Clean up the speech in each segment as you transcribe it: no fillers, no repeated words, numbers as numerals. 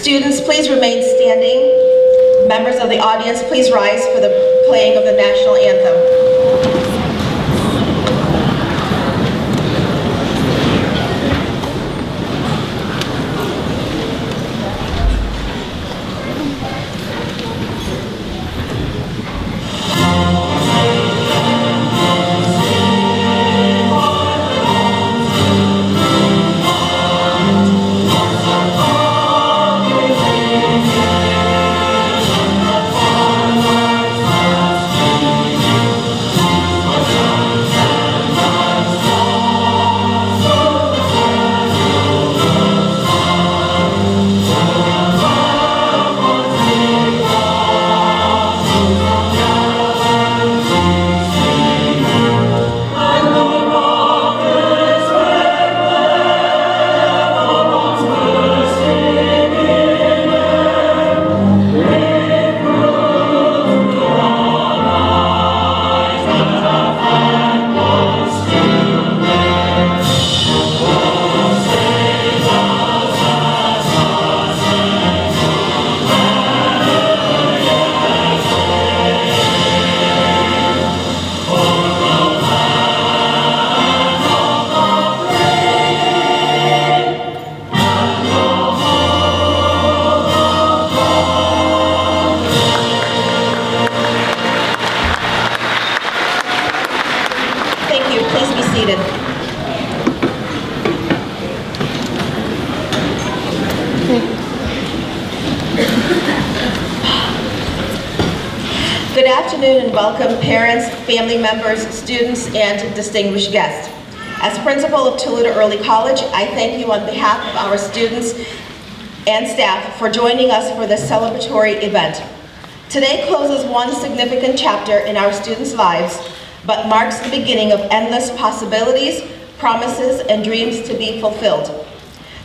Students, please remain standing. Members of the audience, please rise for the playing of the national anthem. Good afternoon and welcome parents, family members, students, and distinguished guests. As principal of Toledo Early College, I thank you on behalf of our students and staff for joining us for this celebratory event. Today closes one significant chapter in our students' lives, but marks the beginning of endless possibilities, promises, and dreams to be fulfilled.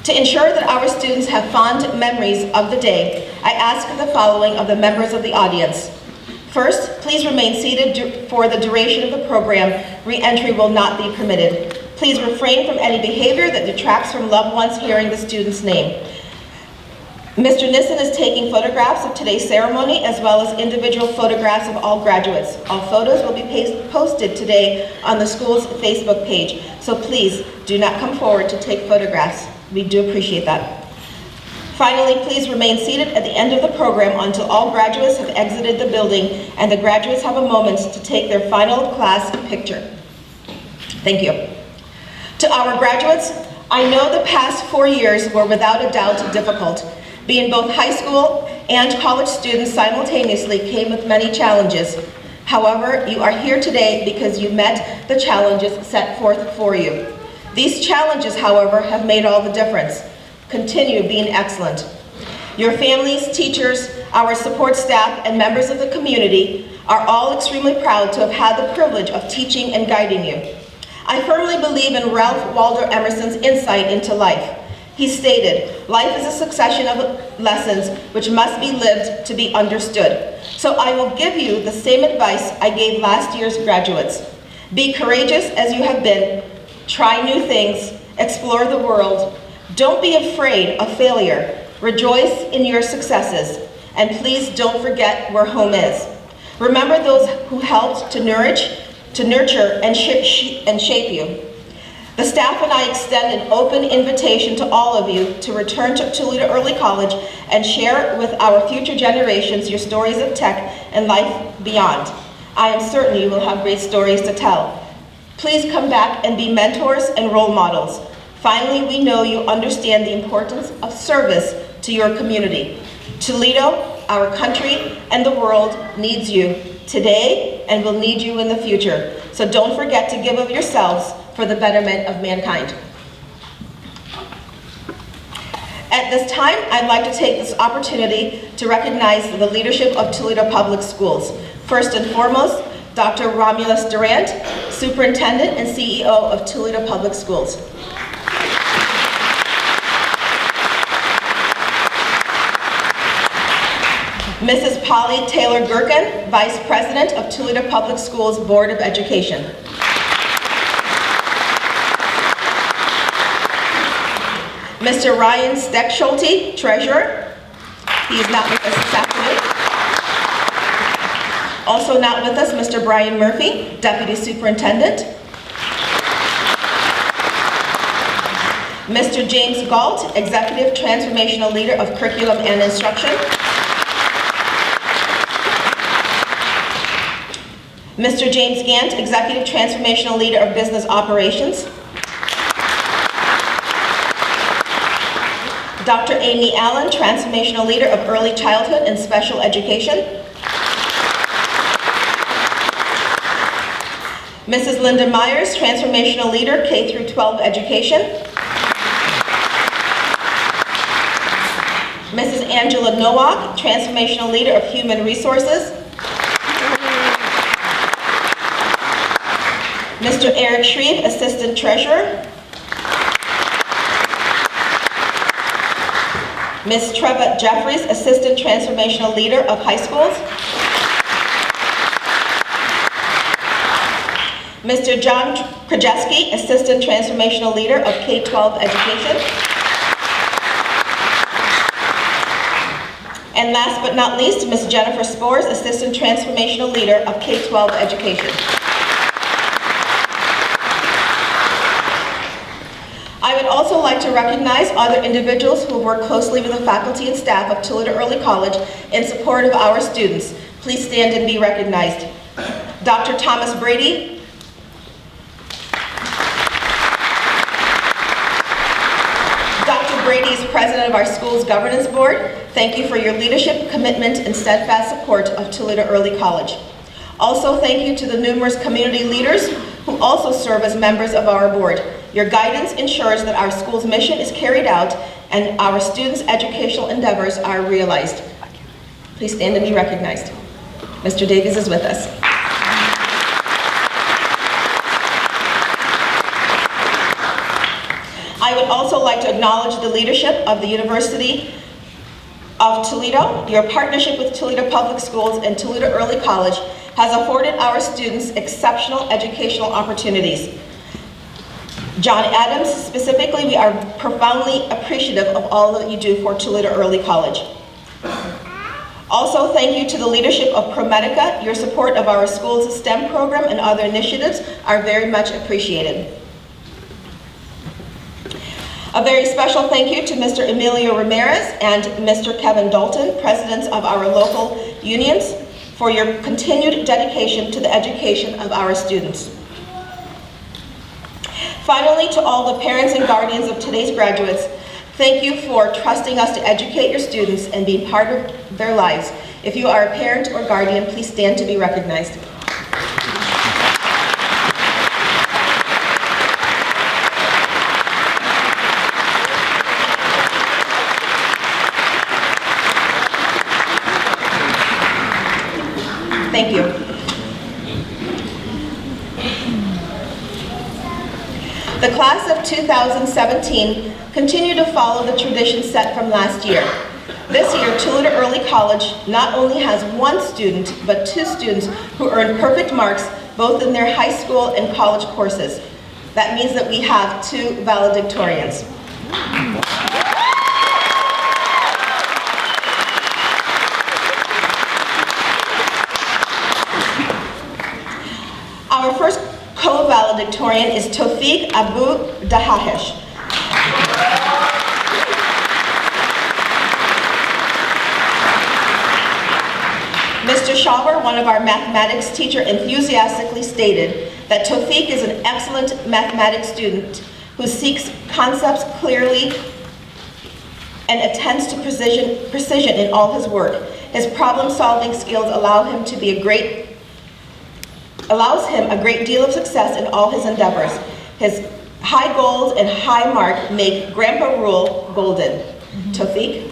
To ensure that our students have fond memories of the day, I ask the following of the members of the audience. First, please remain seated for the duration of the program. Re-entry will not be permitted. Please refrain from any behavior that detracts from loved ones hearing the student's name. Mr. Nissen is taking photographs of today's ceremony as well as individual photographs of all graduates. All photos will be posted today on the school's Facebook page, so please do not come forward to take photographs. We do appreciate that. Finally, please remain seated at the end of the program until all graduates have exited the building and the graduates have a moment to take their final class picture. Thank you. To our graduates, I know the past 4 years were without a doubt difficult. Being both high school and college students simultaneously came with many challenges. However, you are here today because you met the challenges set forth for you. These challenges, however, have made all the difference. Continue being excellent. Your families, teachers, our support staff, and members of the community are all extremely proud to have had the privilege of teaching and guiding you. I firmly believe in Ralph Waldo Emerson's insight into life. He stated, "Life is a succession of lessons which must be lived to be understood." So I will give you the same advice I gave last year's graduates. Be courageous as you have been, try new things, explore the world. Don't be afraid of failure. Rejoice in your successes. And please don't forget where home is. Remember those who helped to nurture and shape you. The staff and I extend an open invitation to all of you to return to Toledo Early College and share with our future generations your stories of tech and life beyond. I am certain you will have great stories to tell. Please come back and be mentors and role models. Finally, we know you understand the importance of service to your community. Toledo, our country, and the world needs you today and will need you in the future. So don't forget to give of yourselves for the betterment of mankind. At this time, I'd like to take this opportunity to recognize the leadership of Toledo Public Schools. First and foremost, Dr. Romulus Durant, Superintendent and CEO of Toledo Public Schools. Mrs. Polly Taylor Gherkin, Vice President of Toledo Public Schools Board of Education. Mr. Ryan Steckschulte, Treasurer. He is not with us this afternoon. Also not with us, Mr. Brian Murphy, Deputy Superintendent. Mr. James Galt, Executive Transformational Leader of Curriculum and Instruction. Mr. James Gant, Executive Transformational Leader of Business Operations. Dr. Amy Allen, Transformational Leader of Early Childhood and Special Education. Mrs. Linda Myers, Transformational Leader, K-12 Education. Mrs. Angela Nowak, Transformational Leader of Human Resources. Mr. Eric Shreve, Assistant Treasurer. Ms. Treva Jeffries, Assistant Transformational Leader of High Schools. Mr. John Krajewski, Assistant Transformational Leader of K-12 Education. And last but not least, Ms. Jennifer Spores, Assistant Transformational Leader of K-12 Education. I would also like to recognize other individuals who work closely with the faculty and staff of Toledo Early College in support of our students. Please stand and be recognized. Dr. Thomas Brady. Dr. Brady is president of our school's governance board. Thank you for your leadership, commitment, and steadfast support of Toledo Early College. Also, thank you to the numerous community leaders who also serve as members of our board. Your guidance ensures that our school's mission is carried out and our students' educational endeavors are realized. Please stand and be recognized. Mr. Davies is with us. I would also like to acknowledge the leadership of the University of Toledo. Your partnership with Toledo Public Schools and Toledo Early College has afforded our students exceptional educational opportunities. John Adams, specifically, we are profoundly appreciative of all that you do for Toledo Early College. Also, thank you to the leadership of ProMedica. Your support of our school's STEM program and other initiatives are very much appreciated. A very special thank you to Mr. Emilio Ramirez and Mr. Kevin Dalton, presidents of our local unions, for your continued dedication to the education of our students. Finally, to all the parents and guardians of today's graduates, thank you for trusting us to educate your students and being part of their lives. If you are a parent or guardian, please stand to be recognized. Thank you. The class of 2017 continued to follow the tradition set from last year. This year, Toledo Early College not only has one student, but two students who earned perfect marks both in their high school and college courses. That means that we have two valedictorians. Our first co-valedictorian is Tawfiq Abu Dahahish. Mr. Shawver, one of our mathematics teacher, enthusiastically stated that Tawfiq is an excellent mathematics student who seeks concepts clearly and attends to precision in all his work. His problem-solving skills allows him a great deal of success in all his endeavors. His high goals and high mark make Grandpa Rule golden. Tawfiq?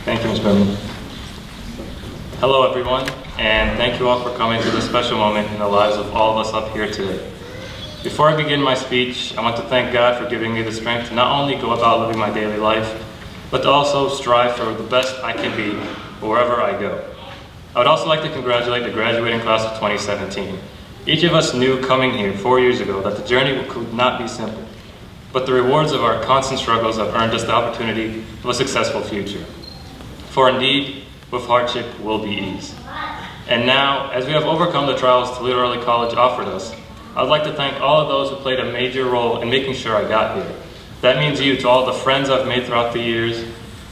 Thank you, Ms. Benton. Hello, everyone, and thank you all for coming to this special moment in the lives of all of us up here today. Before I begin my speech, I want to thank God for giving me the strength to not only go about living my daily life, but to also strive for the best I can be wherever I go. I would also like to congratulate the graduating class of 2017. Each of us knew coming here 4 years ago that the journey could not be simple, but the rewards of our constant struggles have earned us the opportunity of a successful future. For indeed, with hardship will be ease. And now, as we have overcome the trials Toledo Early College offered us, I would like to thank all of those who played a major role in making sure I got here. That means you, to all the friends I've made throughout the years,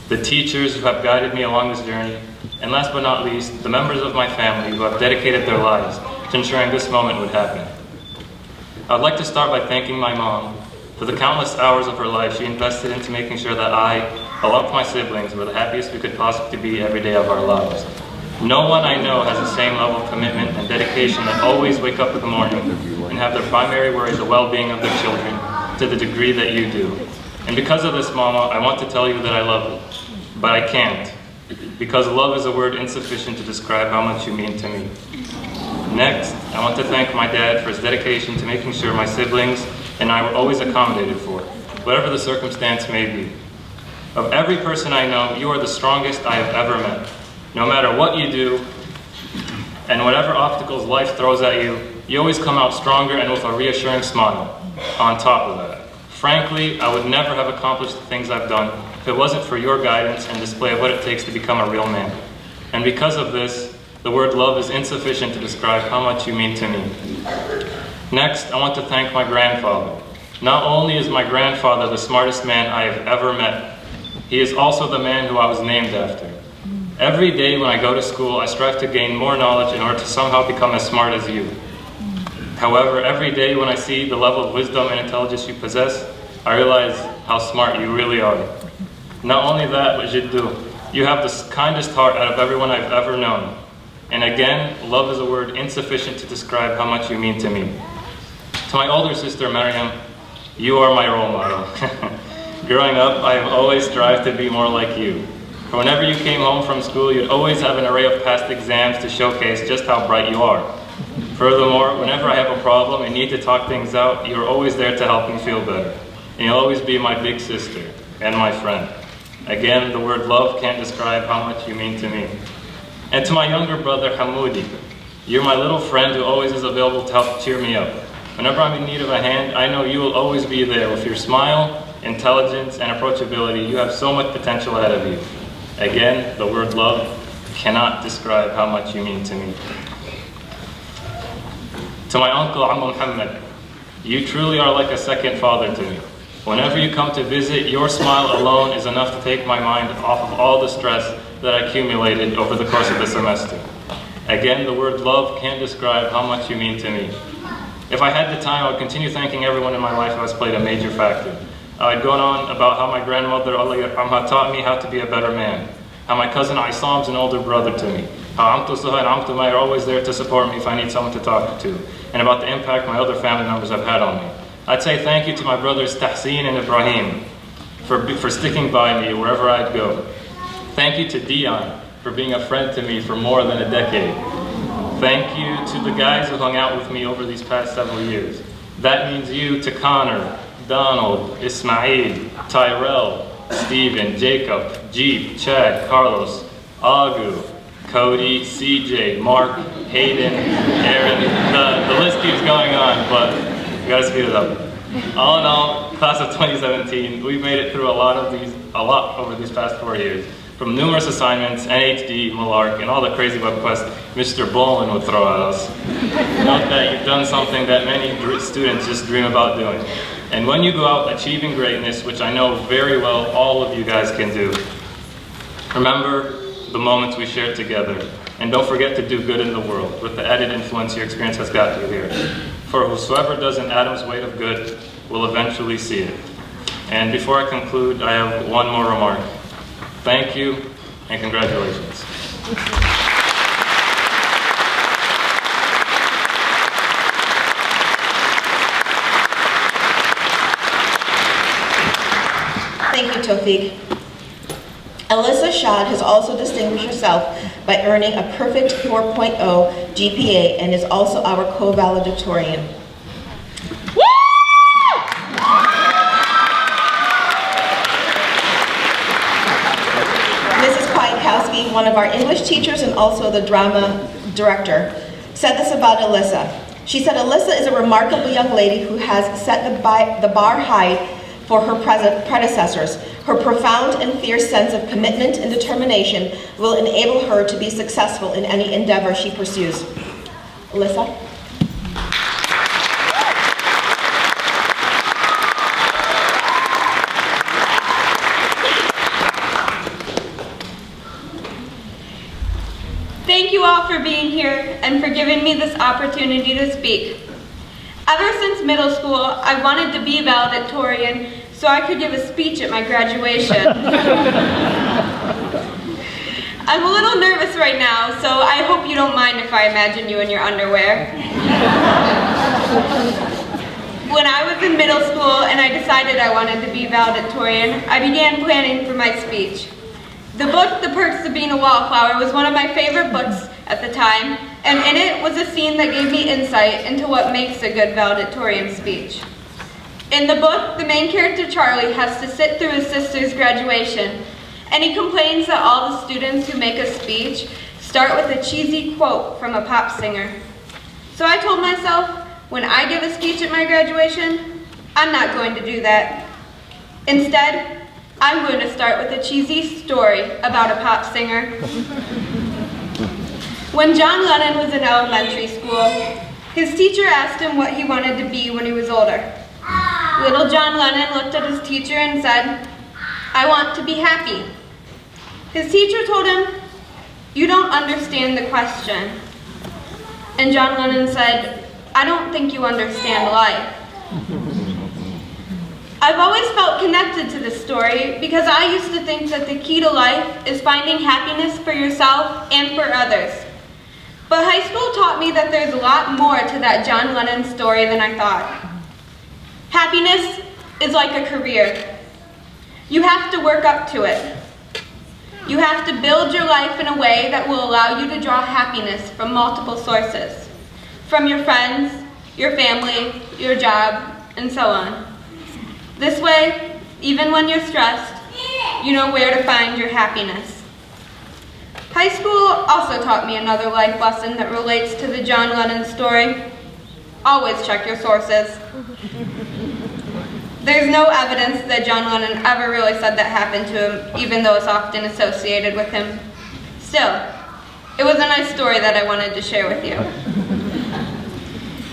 the teachers who have guided me along this journey, and last but not least, the members of my family who have dedicated their lives to ensuring this moment would happen. I would like to start by thanking my mom for the countless hours of her life she invested into making sure that I, along with my siblings, were the happiest we could possibly be every day of our lives. No one I know has the same level of commitment and dedication that always wake up in the morning and have their primary worry the well-being of their children to the degree that you do. And because of this, Mama, I want to tell you that I love you, but I can't, because love is a word insufficient to describe how much you mean to me. Next, I want to thank my dad for his dedication to making sure my siblings and I were always accommodated for, whatever the circumstance may be. Of every person I know, you are the strongest I have ever met. No matter what you do, and whatever obstacles life throws at you, you always come out stronger and with a reassuring smile. On top of that, frankly, I would never have accomplished the things I've done if it wasn't for your guidance and display of what it takes to become a real man. And because of this, the word love is insufficient to describe how much you mean to me. Next, I want to thank my grandfather. Not only is my grandfather the smartest man I have ever met, he is also the man who I was named after. Every day when I go to school, I strive to gain more knowledge in order to somehow become as smart as you. However, every day when I see the level of wisdom and intelligence you possess, I realize how smart you really are. Not only that, but you have the kindest heart out of everyone I've ever known. And again, love is a word insufficient to describe how much you mean to me. To my older sister, Maryam, you are my role model. Growing up, I have always strived to be more like you. For whenever you came home from school, you'd always have an array of past exams to showcase just how bright you are. Furthermore, whenever I have a problem and need to talk things out, you're always there to help me feel better. And you'll always be my big sister and my friend. Again, the word love can't describe how much you mean to me. And to my younger brother, Hamoudi, you're my little friend who always is available to help cheer me up. Whenever I'm in need of a hand, I know you will always be there with your smile, intelligence, and approachability. You have so much potential ahead of you. Again, the word love cannot describe how much you mean to me. To my uncle, Amma Muhammad, you truly are like a second father to me. Whenever you come to visit, your smile alone is enough to take my mind off of all the stress that I accumulated over the course of the semester. Again, the word love can't describe how much you mean to me. If I had the time, I would continue thanking everyone in my life who has played a major factor. I'd go on about how my grandmother, Allah yarhamha, taught me how to be a better man. How my cousin Isam's an older brother to me. How Amtu Suha and Amtu Mai are always there to support me if I need someone to talk to. And about the impact my other family members have had on me. I'd say thank you to my brothers Tahseen and Ibrahim for sticking by me wherever I'd go. Thank you to Dion for being a friend to me for more than a decade. Thank you to the guys who hung out with me over these past several years. That means you to Connor, Donald, Ismail, Tyrell, Steven, Jacob, Jeep, Chad, Carlos, Agu, Cody, CJ, Mark, Hayden, Aaron. The list keeps going on, but we gotta speed it up. All in all, class of 2017, we've made it through a lot over these past 4 years. From numerous assignments, NHD, Malark, and all the crazy web quests Mr. Bowman would throw at us. Note that you've done something that many students just dream about doing. And when you go out achieving greatness, which I know very well all of you guys can do, remember the moments we shared together. And don't forget to do good in the world with the added influence your experience has got you here. For whosoever does an atom's weight of good will eventually see it. And before I conclude, I have one more remark. Thank you, and congratulations. Thank you, Tawfiq. Alyssa Shad has also distinguished herself by earning a perfect 4.0 GPA and is also our co-valedictorian. Markowski, one of our English teachers and also the drama director, said this about Alyssa. She said, "Alyssa is a remarkable young lady who has set the bar high for her predecessors. Her profound and fierce sense of commitment and determination will enable her to be successful in any endeavor she pursues." Alyssa? Thank you all for being here and for giving me this opportunity to speak. Ever since middle school, I wanted to be valedictorian so I could give a speech at my graduation. I'm a little nervous right now, so I hope you don't mind if I imagine you in your underwear. When I was in middle school and I decided I wanted to be valedictorian, I began planning for my speech. The book, The Perks of Being a Wallflower, was one of my favorite books at the time, and in it was a scene that gave me insight into what makes a good valedictorian speech. In the book, the main character, Charlie, has to sit through his sister's graduation, and he complains that all the students who make a speech start with a cheesy quote from a pop singer. So I told myself, when I give a speech at my graduation, I'm not going to do that. Instead, I'm going to start with a cheesy story about a pop singer. When John Lennon was in elementary school, his teacher asked him what he wanted to be when he was older. Little John Lennon looked at his teacher and said, "I want to be happy." His teacher told him, "You don't understand the question." And John Lennon said, "I don't think you understand life." I've always felt connected to this story because I used to think that the key to life is finding happiness for yourself and for others. But high school taught me that there's a lot more to that John Lennon story than I thought. Happiness is like a career. You have to work up to it. You have to build your life in a way that will allow you to draw happiness from multiple sources, from your friends, your family, your job, and so on. This way, even when you're stressed, you know where to find your happiness. High school also taught me another life lesson that relates to the John Lennon story. Always check your sources. There's no evidence that John Lennon ever really said that happened to him, even though it's often associated with him. Still, it was a nice story that I wanted to share with you.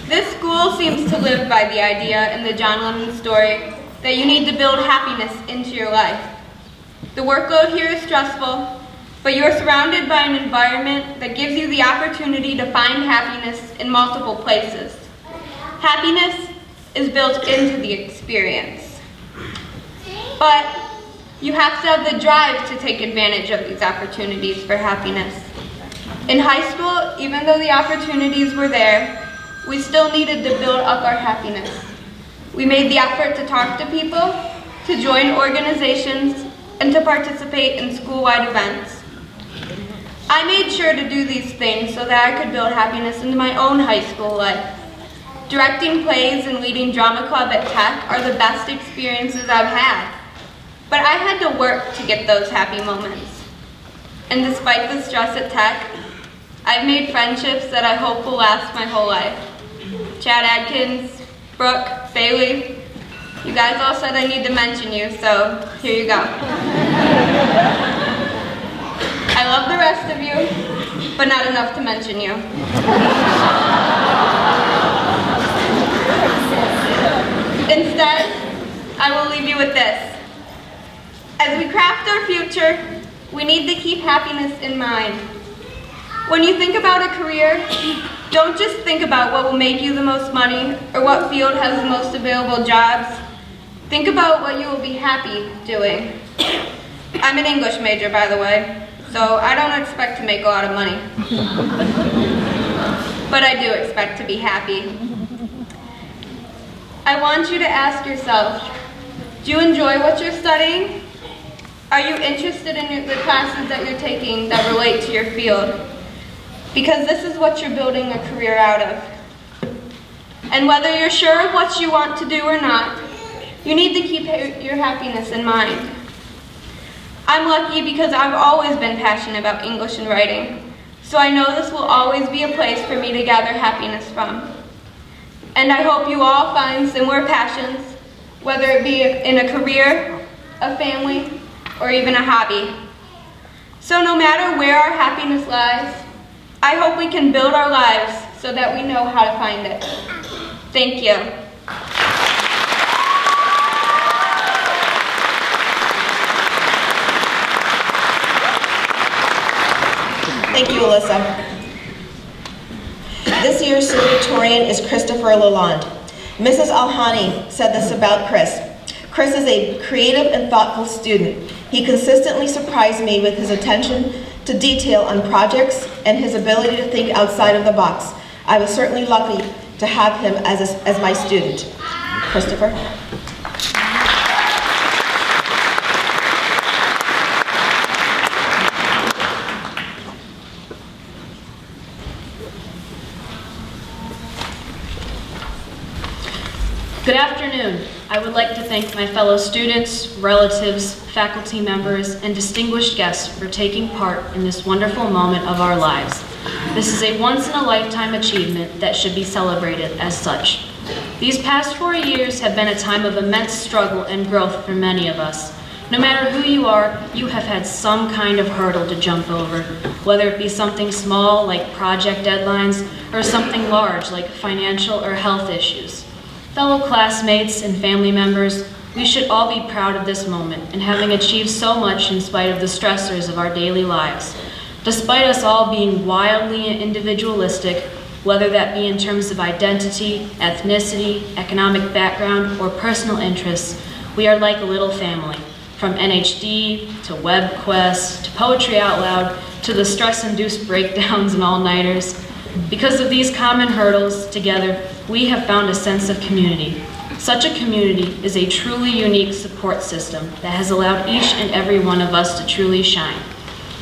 This school seems to live by the idea in the John Lennon story that you need to build happiness into your life. The workload here is stressful, but you are surrounded by an environment that gives you the opportunity to find happiness in multiple places. Happiness is built into the experience. But you have to have the drive to take advantage of these opportunities for happiness. In high school, even though the opportunities were there, we still needed to build up our happiness. We made the effort to talk to people, to join organizations, and to participate in school-wide events. I made sure to do these things so that I could build happiness into my own high school life. Directing plays and leading drama club at TEC are the best experiences I've had. But I had to work to get those happy moments. And despite the stress at TEC, I've made friendships that I hope will last my whole life. Chad Adkins, Brooke, Bailey, you guys all said I need to mention you, so here you go. I love the rest of you, but not enough to mention you. Instead, I will leave you with this. As we craft our future, we need to keep happiness in mind. When you think about a career, don't just think about what will make you the most money or what field has the most available jobs. Think about what you will be happy doing. I'm an English major, by the way, so I don't expect to make a lot of money. But I do expect to be happy. I want you to ask yourself, do you enjoy what you're studying? Are you interested in the classes that you're taking that relate to your field? Because this is what you're building a career out of. And whether you're sure of what you want to do or not, you need to keep your happiness in mind. I'm lucky because I've always been passionate about English and writing, so I know this will always be a place for me to gather happiness from. And I hope you all find similar passions, whether it be in a career, a family, or even a hobby. So no matter where our happiness lies, I hope we can build our lives so that we know how to find it. Thank you. Thank you, Alyssa. This year's salutatorian is Christopher Lalonde. Mrs. Alhani said this about Chris. Chris is a creative and thoughtful student. He consistently surprised me with his attention to detail on projects and his ability to think outside of the box. I was certainly lucky to have him as my student. Christopher? Good afternoon. I would like to thank my fellow students, relatives, faculty members, and distinguished guests for taking part in this wonderful moment of our lives. This is a once-in-a-lifetime achievement that should be celebrated as such. These past 4 years have been a time of immense struggle and growth for many of us. No matter who you are, you have had some kind of hurdle to jump over, whether it be something small like project deadlines or something large like financial or health issues. Fellow classmates and family members, we should all be proud of this moment and having achieved so much in spite of the stressors of our daily lives. Despite us all being wildly individualistic, whether that be in terms of identity, ethnicity, economic background, or personal interests, we are like a little family. From NHD, to WebQuest, to Poetry Out Loud, to the stress-induced breakdowns and all-nighters. Because of these common hurdles, together, we have found a sense of community. Such a community is a truly unique support system that has allowed each and every one of us to truly shine.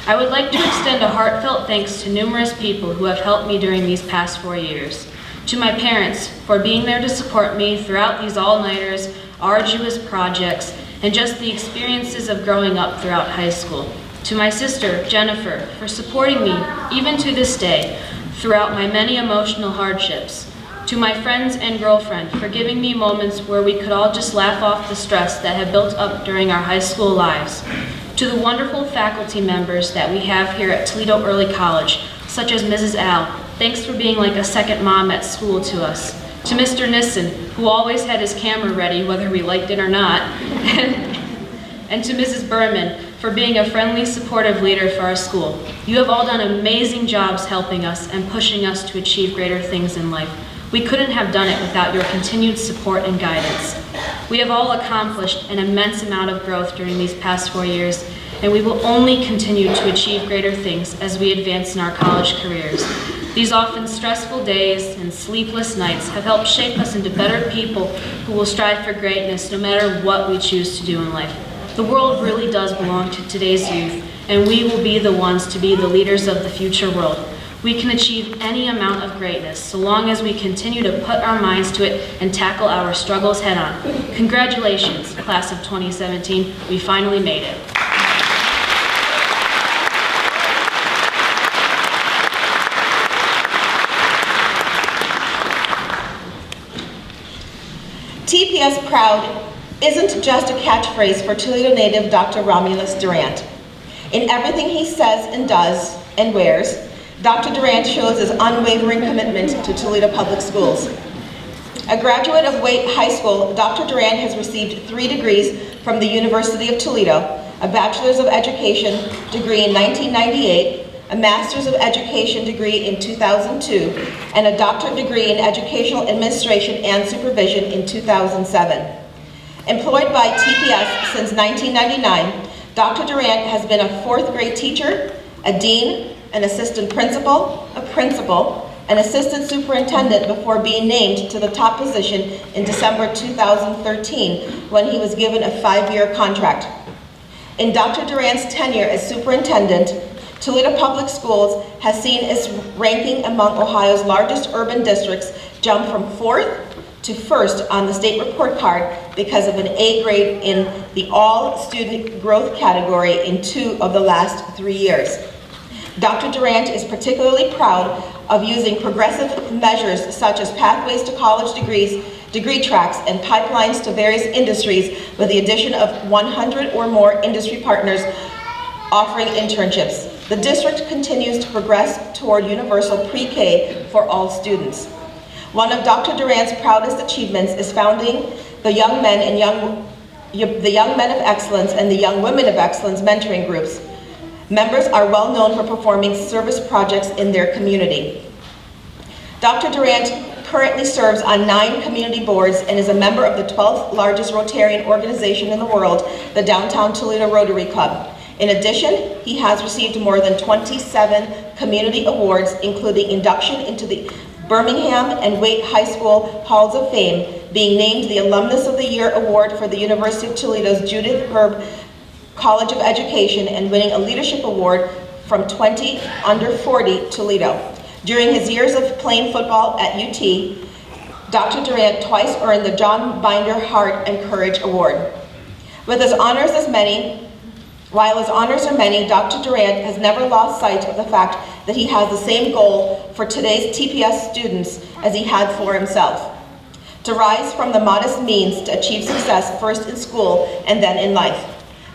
I would like to extend a heartfelt thanks to numerous people who have helped me during these past 4 years. To my parents for being there to support me throughout these all-nighters, arduous projects, and just the experiences of growing up throughout high school. To my sister, Jennifer, for supporting me, even to this day, throughout my many emotional hardships. To my friends and girlfriend for giving me moments where we could all just laugh off the stress that had built up during our high school lives. To the wonderful faculty members that we have here at Toledo Early College, such as Mrs. Al, thanks for being like a second mom at school to us. To Mr. Nissen, who always had his camera ready whether we liked it or not. And to Mrs. Berman, for being a friendly, supportive leader for our school. You have all done amazing jobs helping us and pushing us to achieve greater things in life. We couldn't have done it without your continued support and guidance. We have all accomplished an immense amount of growth during these past 4 years, and we will only continue to achieve greater things as we advance in our college careers. These often stressful days and sleepless nights have helped shape us into better people who will strive for greatness no matter what we choose to do in life. The world really does belong to today's youth, and we will be the ones to be the leaders of the future world. We can achieve any amount of greatness so long as we continue to put our minds to it and tackle our struggles head on. Congratulations, class of 2017. We finally made it. TPS Proud isn't just a catchphrase for Toledo native Dr. Romulus Durant. In everything he says and does and wears, Dr. Durant shows his unwavering commitment to Toledo Public Schools. A graduate of Waite High School, Dr. Durant has received 3 degrees from the University of Toledo, a Bachelor's of Education degree in 1998, a Master's of Education degree in 2002, and a doctorate degree in Educational Administration and Supervision in 2007. Employed by TPS since 1999, Dr. Durant has been a 4th grade teacher, a dean, an assistant principal, a principal, an assistant superintendent before being named to the top position in December 2013 when he was given a 5-year contract. In Dr. Durant's tenure as superintendent, Toledo Public Schools has seen its ranking among Ohio's largest urban districts jump from 4th to first on the state report card because of an A grade in the all student growth category in 2 of the last 3 years. Dr. Durant is particularly proud of using progressive measures such as pathways to college degrees, degree tracks, and pipelines to various industries with the addition of 100 or more industry partners offering internships. The district continues to progress toward universal pre-K for all students. One of Dr. Durant's proudest achievements is founding the Young Men of Excellence and the Young Women of Excellence mentoring groups. Members are well known for performing service projects in their community. Dr. Durant currently serves on 9 community boards and is a member of the 12th largest Rotarian organization in the world, the Downtown Toledo Rotary Club. In addition, he has received more than 27 community awards, including induction into the Birmingham and Waite High School Halls of Fame, being named the Alumnus of the Year Award for the University of Toledo's Judith Herb College of Education, and winning a leadership award from 20 under 40 Toledo. During his years of playing football at UT, Dr. Durant twice earned the John Binder Heart and Courage Award. While his honors are many, Dr. Durant has never lost sight of the fact that he has the same goal for today's TPS students as he had for himself: to rise from the modest means to achieve success first in school and then in life.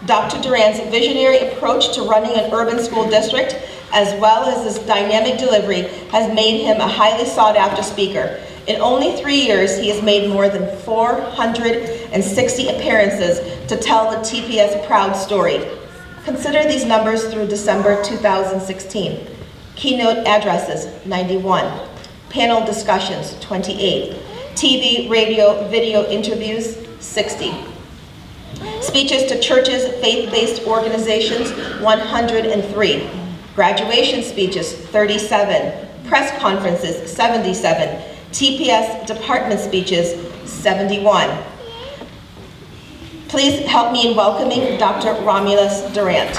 Dr. Durant's visionary approach to running an urban school district, as well as his dynamic delivery, has made him a highly sought-after speaker. In only 3 years, he has made more than 460 appearances to tell the TPS proud story. Consider these numbers through December 2016. Keynote addresses, 91. Panel discussions, 28. TV, radio, video interviews, 60. Speeches to churches, faith-based organizations, 103. Graduation speeches, 37. Press conferences, 77. TPS department speeches, 71. Please help me in welcoming Dr. Romulus Durant.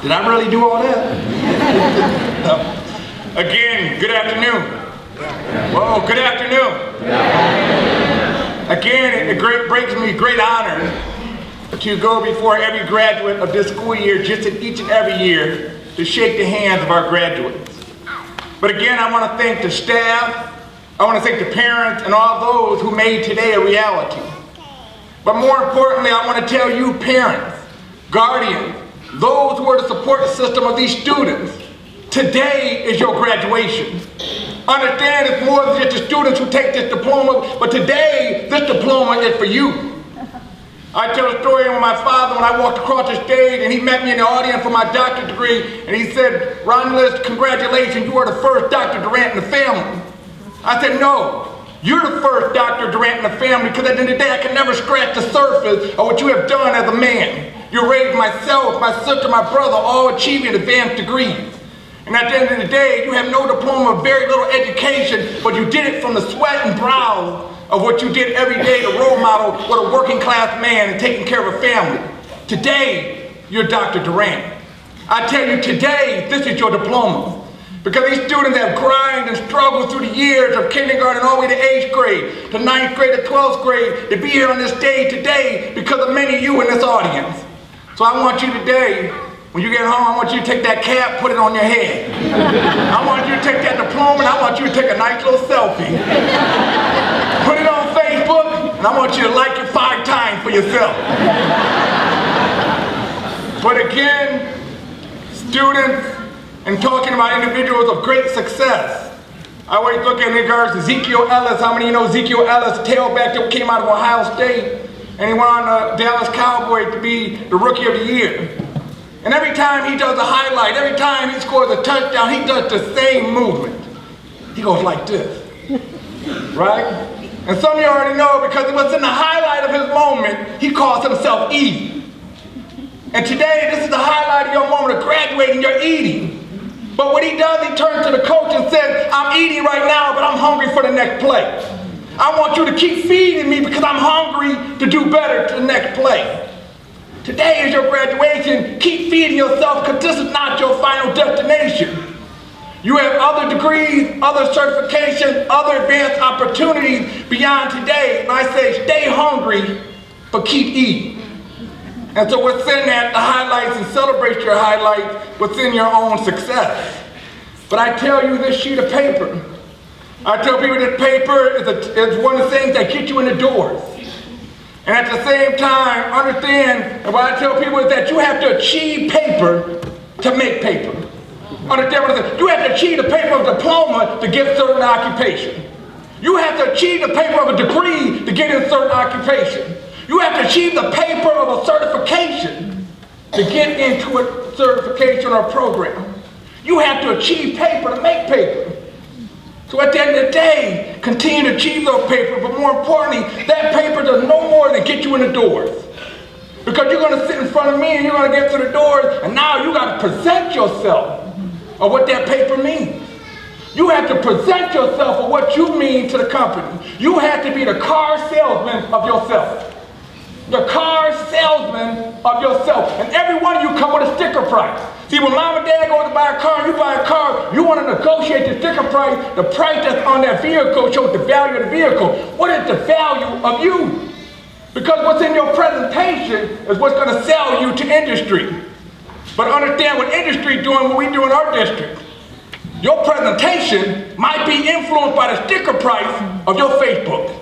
Did I really do all that? No. Again, good afternoon. Whoa, good afternoon. Again, it brings me great honor to go before every graduate of this school year, just each and every year, to shake the hands of our graduates. But again, I want to thank the staff, I want to thank the parents, and all those who made today a reality. But more importantly, I want to tell you parents, guardians, those who are the support system of these students, today is your graduation. Understand it's more than just the students who take this diploma, but today, this diploma is for you. I tell a story of my father when I walked across the stage and he met me in the audience for my doctorate degree, and he said, "Romulus, congratulations, you are the first Dr. Durant in the family." I said, "No, you're the first Dr. Durant in the family, because at the end of the day, I can never scratch the surface of what you have done as a man. You raised myself, my sister, my brother, all achieving advanced degrees. And at the end of the day, you have no diploma, very little education, but you did it from the sweat and brow of what you did every day to role model what a working class man and taking care of a family. Today, you're Dr. Durant. I tell you today, this is your diploma. Because these students have grinded and struggled through the years of kindergarten all the way to 8th grade, to 9th grade, to 12th grade, to be here on this stage today because of many of you in this audience. So I want you today, when you get home, I want you to take that cap, put it on your head. I want you to take that diploma, and I want you to take a nice little selfie. Put it on Facebook, and I want you to like it 5 times for yourself. But again, students, and talking about individuals of great success, I always look at regards to Ezekiel Ellis. How many of you know Ezekiel Ellis, tailback that came out of Ohio State, and he went on the Dallas Cowboys to be the Rookie of the Year. And every time he does a highlight, every time he scores a touchdown, he does the same movement. He goes like this, right? And some of you already know, because it was in the highlight of his moment, he calls himself eating. And today, this is the highlight of your moment of graduating, you're eating. But what he does, he turns to the coach and says, "I'm eating right now, but I'm hungry for the next play. I want you to keep feeding me because I'm hungry to do better to the next play." Today is your graduation. Keep feeding yourself because this is not your final destination. You have other degrees, other certifications, other advanced opportunities beyond today. And I say stay hungry, but keep eating. And so within that, the highlights and celebrate your highlights within your own success. But I tell you, this sheet of paper, I tell people that paper is one of the things that get you in the doors. And at the same time, understand, and what I tell people is that you have to achieve paper to make paper. Understand what I'm saying? You have to achieve the paper of a diploma to get certain occupation. You have to achieve the paper of a degree to get in certain occupation. You have to achieve the paper of a certification to get into a certification or a program. You have to achieve paper to make paper. So at the end of the day, continue to achieve those papers, but more importantly, that paper does no more than get you in the doors. Because you're going to sit in front of me and you're going to get to the doors, and now you got to present yourself of what that paper means. You have to present yourself of what you mean to the company. You have to be the car salesman of yourself. The car salesman of yourself. And every one of you come with a sticker price. See, when mom and dad go to buy a car, you buy a car, you want to negotiate the sticker price. The price that's on that vehicle shows the value of the vehicle. What is the value of you? Because what's in your presentation is what's going to sell you to industry. But understand what industry doing, what we do in our district. Your presentation might be influenced by the sticker price of your Facebook.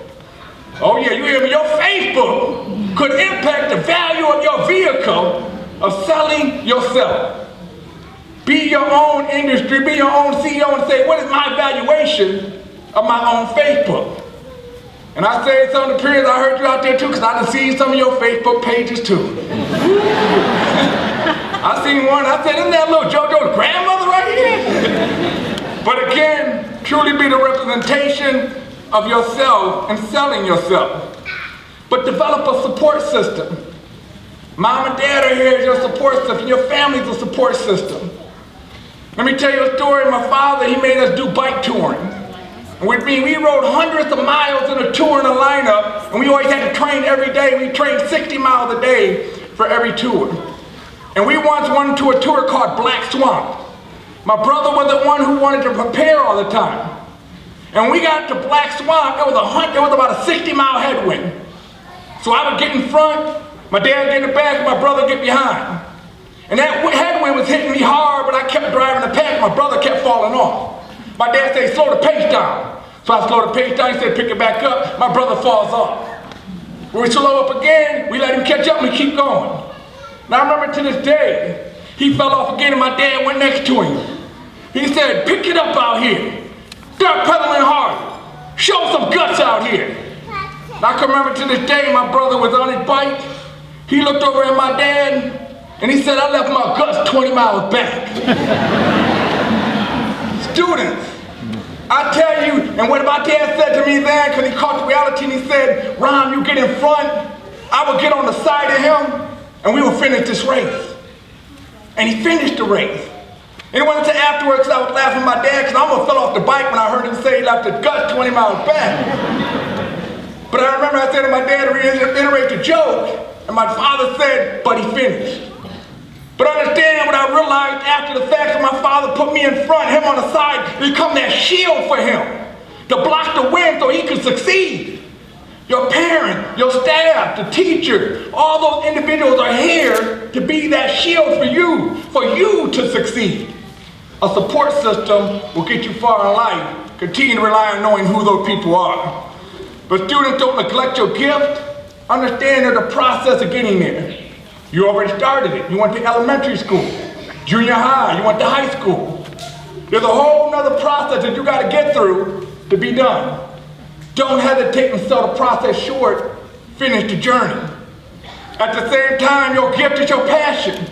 Oh yeah, you hear me? Your Facebook could impact the value of your vehicle of selling yourself. Be your own industry, be your own CEO and say, what is my valuation of my own Facebook? And I say some of the peers, I heard you out there too, because I done seen some of your Facebook pages too. I seen one, I said, isn't that little JoJo's grandmother right here? But again, truly be the representation of yourself and selling yourself. But develop a support system. Mom and dad are here as your support system. Your family's a support system. Let me tell you a story. My father, he made us do bike touring. And with me, we rode hundreds of miles in a tour in a lineup, and we always had to train every day. We trained 60 miles a day for every tour. And we once went to a tour called Black Swamp. My brother was the one who wanted to prepare all the time. And when we got to Black Swamp, it was about a 60-mile headwind. So I would get in front, my dad get in the back, and my brother get behind. And that headwind was hitting me hard, but I kept driving the pack, my brother kept falling off. My dad said, slow the pace down. So I slowed the pace down, he said, pick it back up, my brother falls off. When we slow up again, we let him catch up and we keep going. Now I remember to this day, he fell off again and my dad went next to him. He said, pick it up out here. Start pedaling hard. Show some guts out here. And I can remember to this day, my brother was on his bike. He looked over at my dad and he said, I left my guts 20 miles back. Students, I tell you, and what my dad said to me then, because he caught the reality and he said, Ron, you get in front, I will get on the side of him and we will finish this race. And he finished the race. And it wasn't until afterwards I was laughing at my dad because I almost fell off the bike when I heard him say he left his guts 20 miles back. But I remember I said to my dad to reiterate the joke, and my father said, but he finished. But understand what I realized after the fact that my father put me in front, him on the side, to become that shield for him, to block the wind so he could succeed. Your parents, your staff, the teacher, all those individuals are here to be that shield for you to succeed. A support system will get you far in life. Continue to rely on knowing who those people are. But students, don't neglect your gift. Understand there's a process of getting there. You already started it. You went to elementary school, junior high, you went to high school. There's a whole nother process that you got to get through to be done. Don't hesitate and sell the process short. Finish the journey. At the same time, your gift is your passion.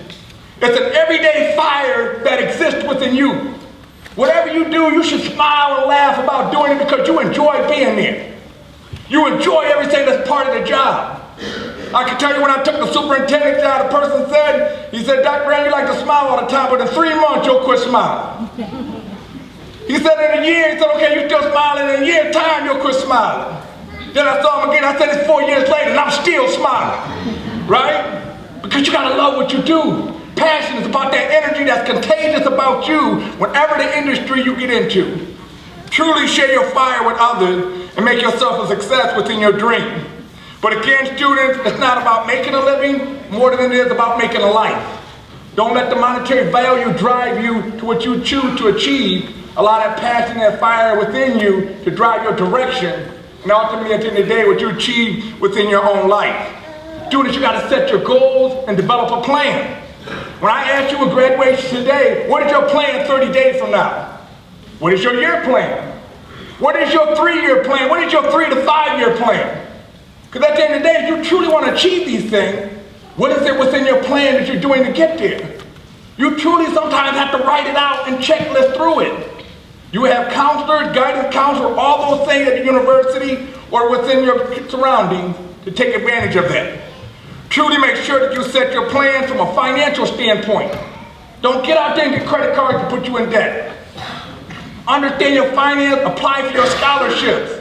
It's an everyday fire that exists within you. Whatever you do, you should smile and laugh about doing it because you enjoy being there. You enjoy everything that's part of the job. I can tell you when I took the superintendent job, the person said, he said, Dr. Brown, you like to smile all the time, but in 3 months, you'll quit smiling. He said in a year, he said, okay, you're still smiling. In a year's time, you'll quit smiling. Then I saw him again. I said, it's 4 years later, and I'm still smiling. Right? Because you gotta love what you do. Passion is about that energy that's contagious about you whatever the industry you get into. Truly share your fire with others and make yourself a success within your dream. But again, students, it's not about making a living more than it is about making a life. Don't let the monetary value drive you to what you choose to achieve. Allow that passion, that fire within you to drive your direction. And ultimately, at the end of the day, what you achieve within your own life. Students, you gotta set your goals and develop a plan. When I ask you a graduation today, what is your plan 30 days from now? What is your year plan? What is your 3-year plan? What is your 3 to 5 year plan? Because at the end of the day, if you truly want to achieve these things, what is it within your plan that you're doing to get there? You truly sometimes have to write it out and checklist through it. You have counselors, guidance counselors, all those things at the university or within your surroundings to take advantage of that. Truly make sure that you set your plans from a financial standpoint. Don't get out there and get credit cards to put you in debt. Understand your finance, apply for your scholarships.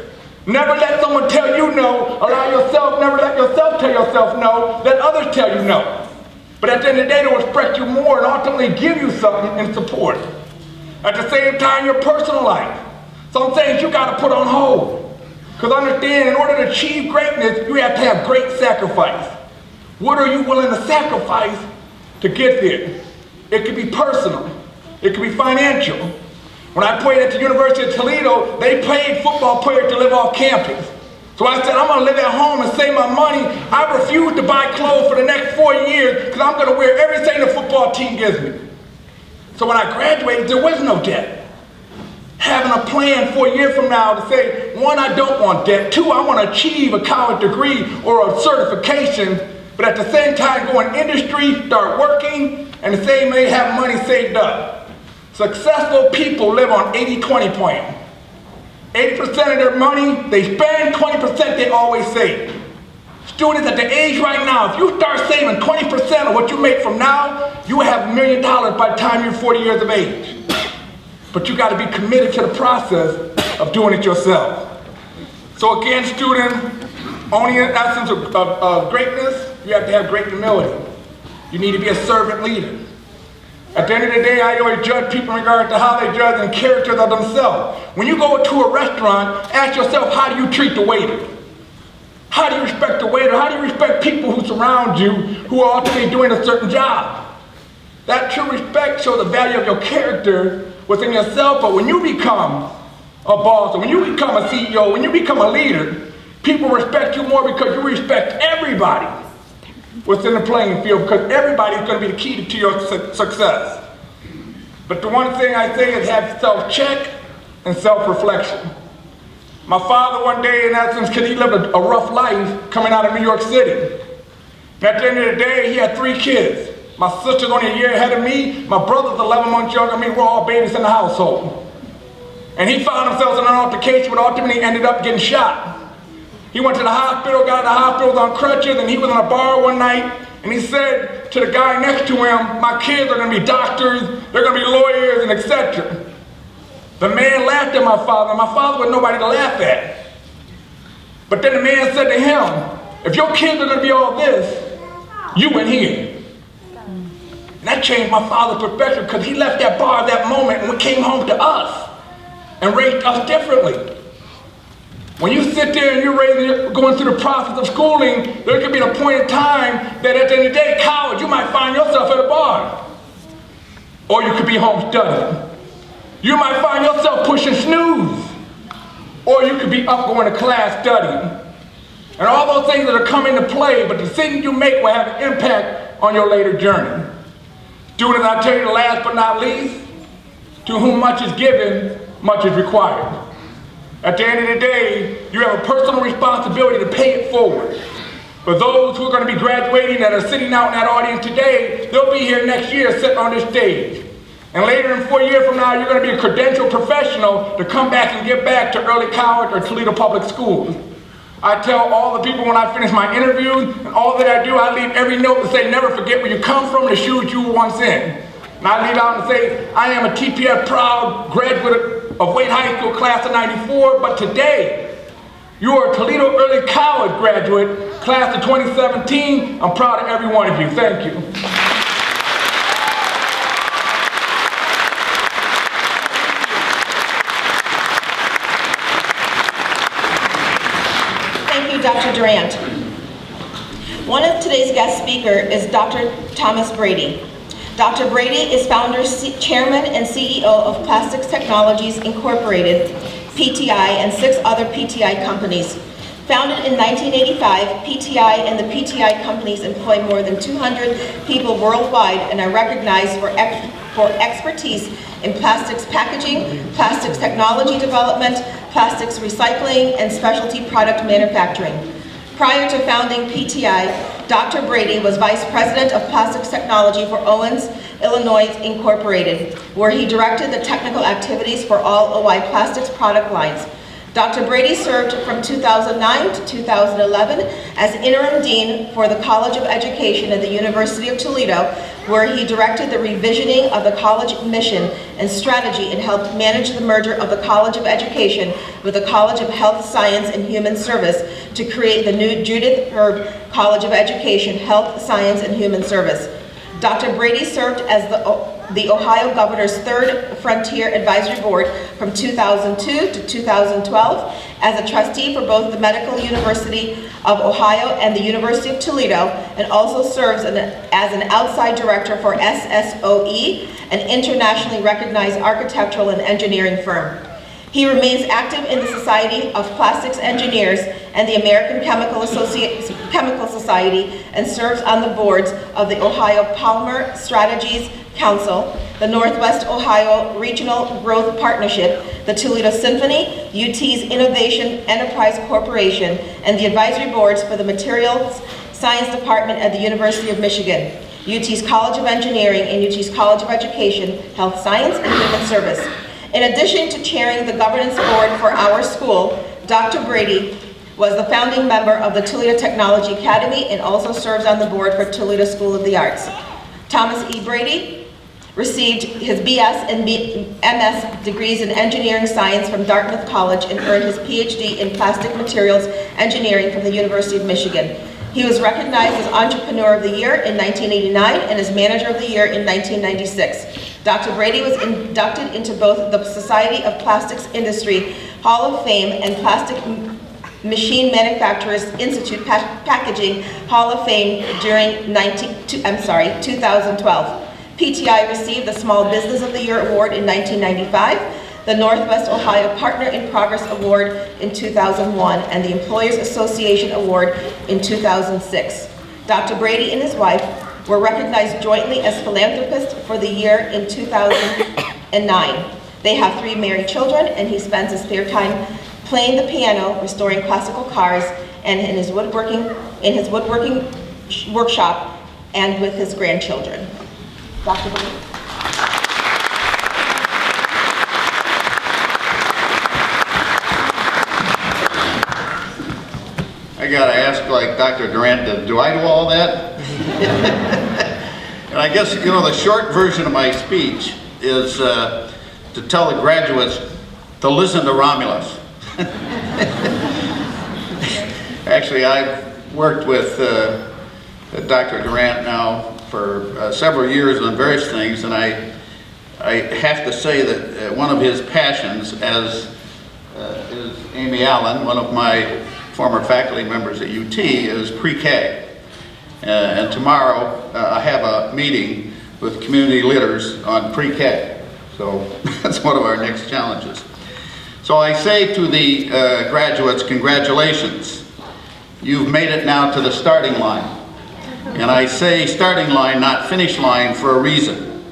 Never let someone tell you no. Never let yourself tell yourself no. Let others tell you no. But at the end of the day, they'll respect you more and ultimately give you something in support. At the same time, your personal life. Some things you gotta put on hold. Because understand, in order to achieve greatness, you have to have great sacrifice. What are you willing to sacrifice to get there? It could be personal. It could be financial. When I played at the University of Toledo, they paid football players to live off campus. So I said, I'm gonna live at home and save my money. I refuse to buy clothes for the next 4 years because I'm gonna wear everything the football team gives me. So when I graduated, there was no debt. Having a plan for a year from now to say, 1, I don't want debt. 2, I wanna achieve a college degree or a certification, but at the same time go in industry, start working, and the same way have money saved up. Successful people live on 80-20 plan. 80% of their money they spend, 20% they always save. Students at the age right now, if you start saving 20% of what you make from now, you will have $1 million by the time you're 40 years of age. But you gotta be committed to the process of doing it yourself. So again, students, owning the essence of greatness, you have to have great humility. You need to be a servant leader. At the end of the day, I always judge people in regard to how they judge and characters of themselves. When you go to a restaurant, ask yourself, how do you treat the waiter? How do you respect the waiter? How do you respect people who surround you who are ultimately doing a certain job? That true respect shows the value of your character within yourself, but when you become a boss, or when you become a CEO, when you become a leader, people respect you more because you respect everybody within the playing field, because everybody's going to be the key to your success. But the one thing I say is have self-check and self-reflection. My father one day, in essence, because he lived a rough life coming out of New York City. And at the end of the day, he had 3 kids. My sister's only a year ahead of me. My brother's 11 months younger than me. We're all babies in the household. And he found himself in an altercation, but ultimately ended up getting shot. He went to the hospital, got out of the hospital, was on crutches, and he was in a bar one night, and he said to the guy next to him, my kids are gonna be doctors, they're gonna be lawyers, and etc. The man laughed at my father, and my father was nobody to laugh at. But then the man said to him, if your kids are gonna be all this, you in here. And that changed my father's perspective, because he left that bar at that moment and came home to us and raised us differently. When you sit there and you're going through the process of schooling, there could be a point in time that at the end of the day, college, you might find yourself at a bar. Or you could be home studying. You might find yourself pushing snooze. Or you could be up going to class studying. And all those things that are coming into play, but the decision you make will have an impact on your later journey. Students, I tell you the last but not least, to whom much is given, much is required. At the end of the day, you have a personal responsibility to pay it forward. For those who are going to be graduating that are sitting out in that audience today, they'll be here next year sitting on this stage. And later in 4 years from now, you're going to be a credentialed professional to come back and give back to early college or Toledo Public Schools. I tell all the people when I finish my interviews and all that I do, I leave every note to say, never forget where you come from and the shoes you were once in. And I leave out and say, I am a TPS proud graduate of Wade High School class of '94, but today, You are a Toledo Early College graduate, class of 2017. I'm proud of every one of you. Thank you. Thank you, Dr. Durant. One of today's guest speakers is Dr. Thomas Brady. Dr. Brady is founder, chairman, and CEO of Plastics Technologies Incorporated, PTI, and 6 other PTI companies. Founded in 1985, PTI and the PTI companies employ more than 200 people worldwide and are recognized for expertise in plastics packaging, plastics technology development, plastics recycling, and specialty product manufacturing. Prior to founding PTI, Dr. Brady was Vice President of Plastics Technology for Owens, Illinois Incorporated, where he directed the technical activities for all OI Plastics product lines. Dr. Brady served from 2009 to 2011 as Interim Dean for the College of Education at the University of Toledo, where he directed the revisioning of the college mission and strategy and helped manage the merger of the College of Education with the College of Health Science and Human Service to create the new Judith Herb College of Education, Health Science and Human Service. Dr. Brady served as the Ohio Governor's Third Frontier Advisory Board from 2002 to 2012 as a trustee for both the Medical University of Ohio and the University of Toledo, and also serves as an outside director for SSOE, an internationally recognized architectural and engineering firm. He remains active in the Society of Plastics Engineers and the American Chemical Society, and serves on the boards of the Ohio Polymer Strategies Council, the Northwest Ohio Regional Growth Partnership, the Toledo Symphony, UT's Innovation Enterprise Corporation, and the advisory boards for the Materials Science Department at the University of Michigan, UT's College of Engineering, and UT's College of Education, Health Science, and Human Service. In addition to chairing the governance board for our school, Dr. Brady was the founding member of the Toledo Technology Academy and also serves on the board for Toledo School of the Arts. Thomas E. Brady received his BS and MS degrees in engineering science from Dartmouth College and earned his PhD in plastic materials engineering from the University of Michigan. He was recognized as Entrepreneur of the Year in 1989 and as Manager of the Year in 1996. Dr. Brady was inducted into both the Society of Plastics Industry Hall of Fame and Plastic Machine Manufacturers Institute Packaging Hall of Fame during 2012. PTI received the Small Business of the Year Award in 1995, the Northwest Ohio Partner in Progress Award in 2001, and the Employers Association Award in 2006. Dr. Brady and his wife were recognized jointly as Philanthropist for the Year in 2009. They have 3 married children, and he spends his spare time playing the piano, restoring classical cars, and in his woodworking workshop, and with his grandchildren. Dr. Brady. I gotta ask, like Dr. Durant, do I do all that? And I guess, you know, the short version of my speech is to tell the graduates to listen to Romulus. Actually, I've worked with Dr. Durant now for several years on various things, and I have to say that one of his passions, as is Amy Allen, one of my former faculty members at UT, is pre-K. And tomorrow I have a meeting with community leaders on pre-K. So that's one of our next challenges. So I say to the graduates, congratulations. You've made it now to the starting line. And I say starting line, not finish line, for a reason.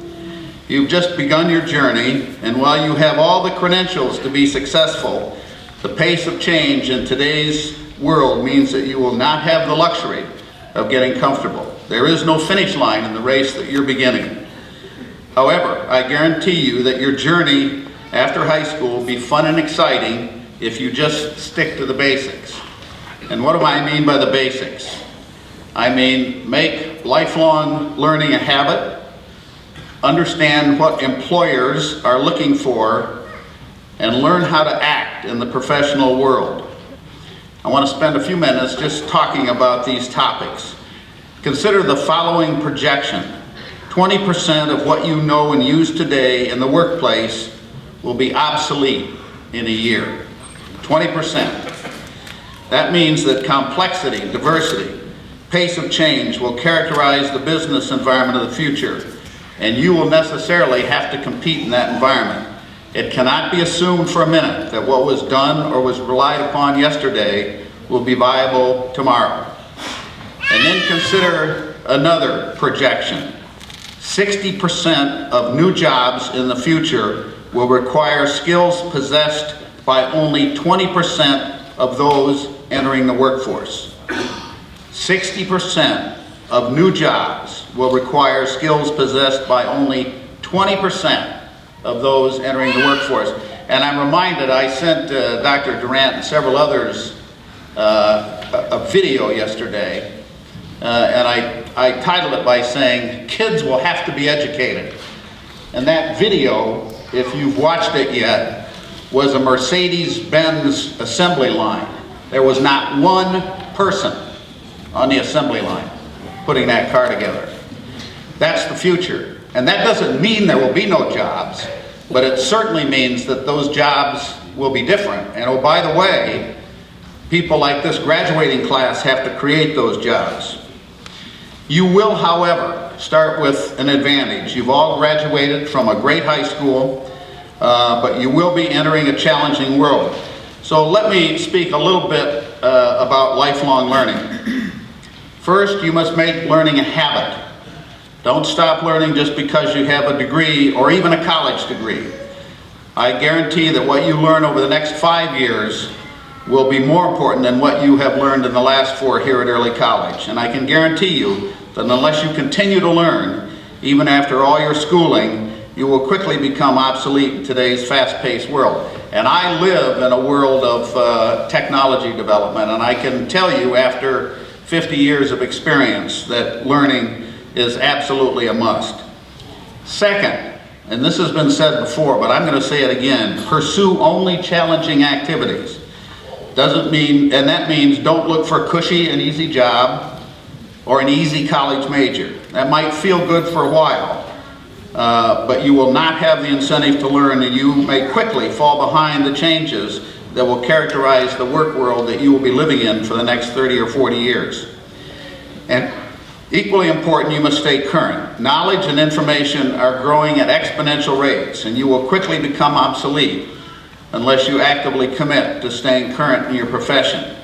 You've just begun your journey, and while you have all the credentials to be successful, the pace of change in today's world means that you will not have the luxury of getting comfortable. There is no finish line in the race that you're beginning. However, I guarantee you that your journey after high school will be fun and exciting if you just stick to the basics. And what do I mean by the basics? I mean, make lifelong learning a habit, understand what employers are looking for, and learn how to act in the professional world. I want to spend a few minutes just talking about these topics. Consider the following projection. 20% of what you know and use today in the workplace will be obsolete in a year. 20%. That means that complexity, diversity, pace of change will characterize the business environment of the future, and you will necessarily have to compete in that environment. It cannot be assumed for a minute that what was done or was relied upon yesterday will be viable tomorrow. And then consider another projection. 60% of new jobs in the future will require skills possessed by only 20% of those entering the workforce. 60% of new jobs will require skills possessed by only 20% of those entering the workforce. And I'm reminded, I sent Dr. Durant and several others a video yesterday, and I titled it by saying, "Kids will have to be educated." And that video, if you've watched it yet, was a Mercedes-Benz assembly line. There was not one person on the assembly line putting that car together. That's the future. And that doesn't mean there will be no jobs, but it certainly means that those jobs will be different. And oh, by the way, people like this graduating class have to create those jobs. You will, however, start with an advantage. You've all graduated from a great high school, but you will be entering a challenging world. So let me speak a little bit about lifelong learning. First, you must make learning a habit. Don't stop learning just because you have a degree or even a college degree. I guarantee that what you learn over the next 5 years will be more important than what you have learned in the last 4 here at early college. And I can guarantee you that unless you continue to learn, even after all your schooling, you will quickly become obsolete in today's fast-paced world. And I live in a world of technology development, and I can tell you after 50 years of experience that learning is absolutely a must. Second, and this has been said before, but I'm going to say it again, pursue only challenging activities. Doesn't mean, and that means don't look for a cushy and easy job or an easy college major. That might feel good for a while, but you will not have the incentive to learn, and you may quickly fall behind the changes that will characterize the work world that you will be living in for the next 30 or 40 years. And equally important, you must stay current. Knowledge and information are growing at exponential rates, and you will quickly become obsolete unless you actively commit to staying current in your profession.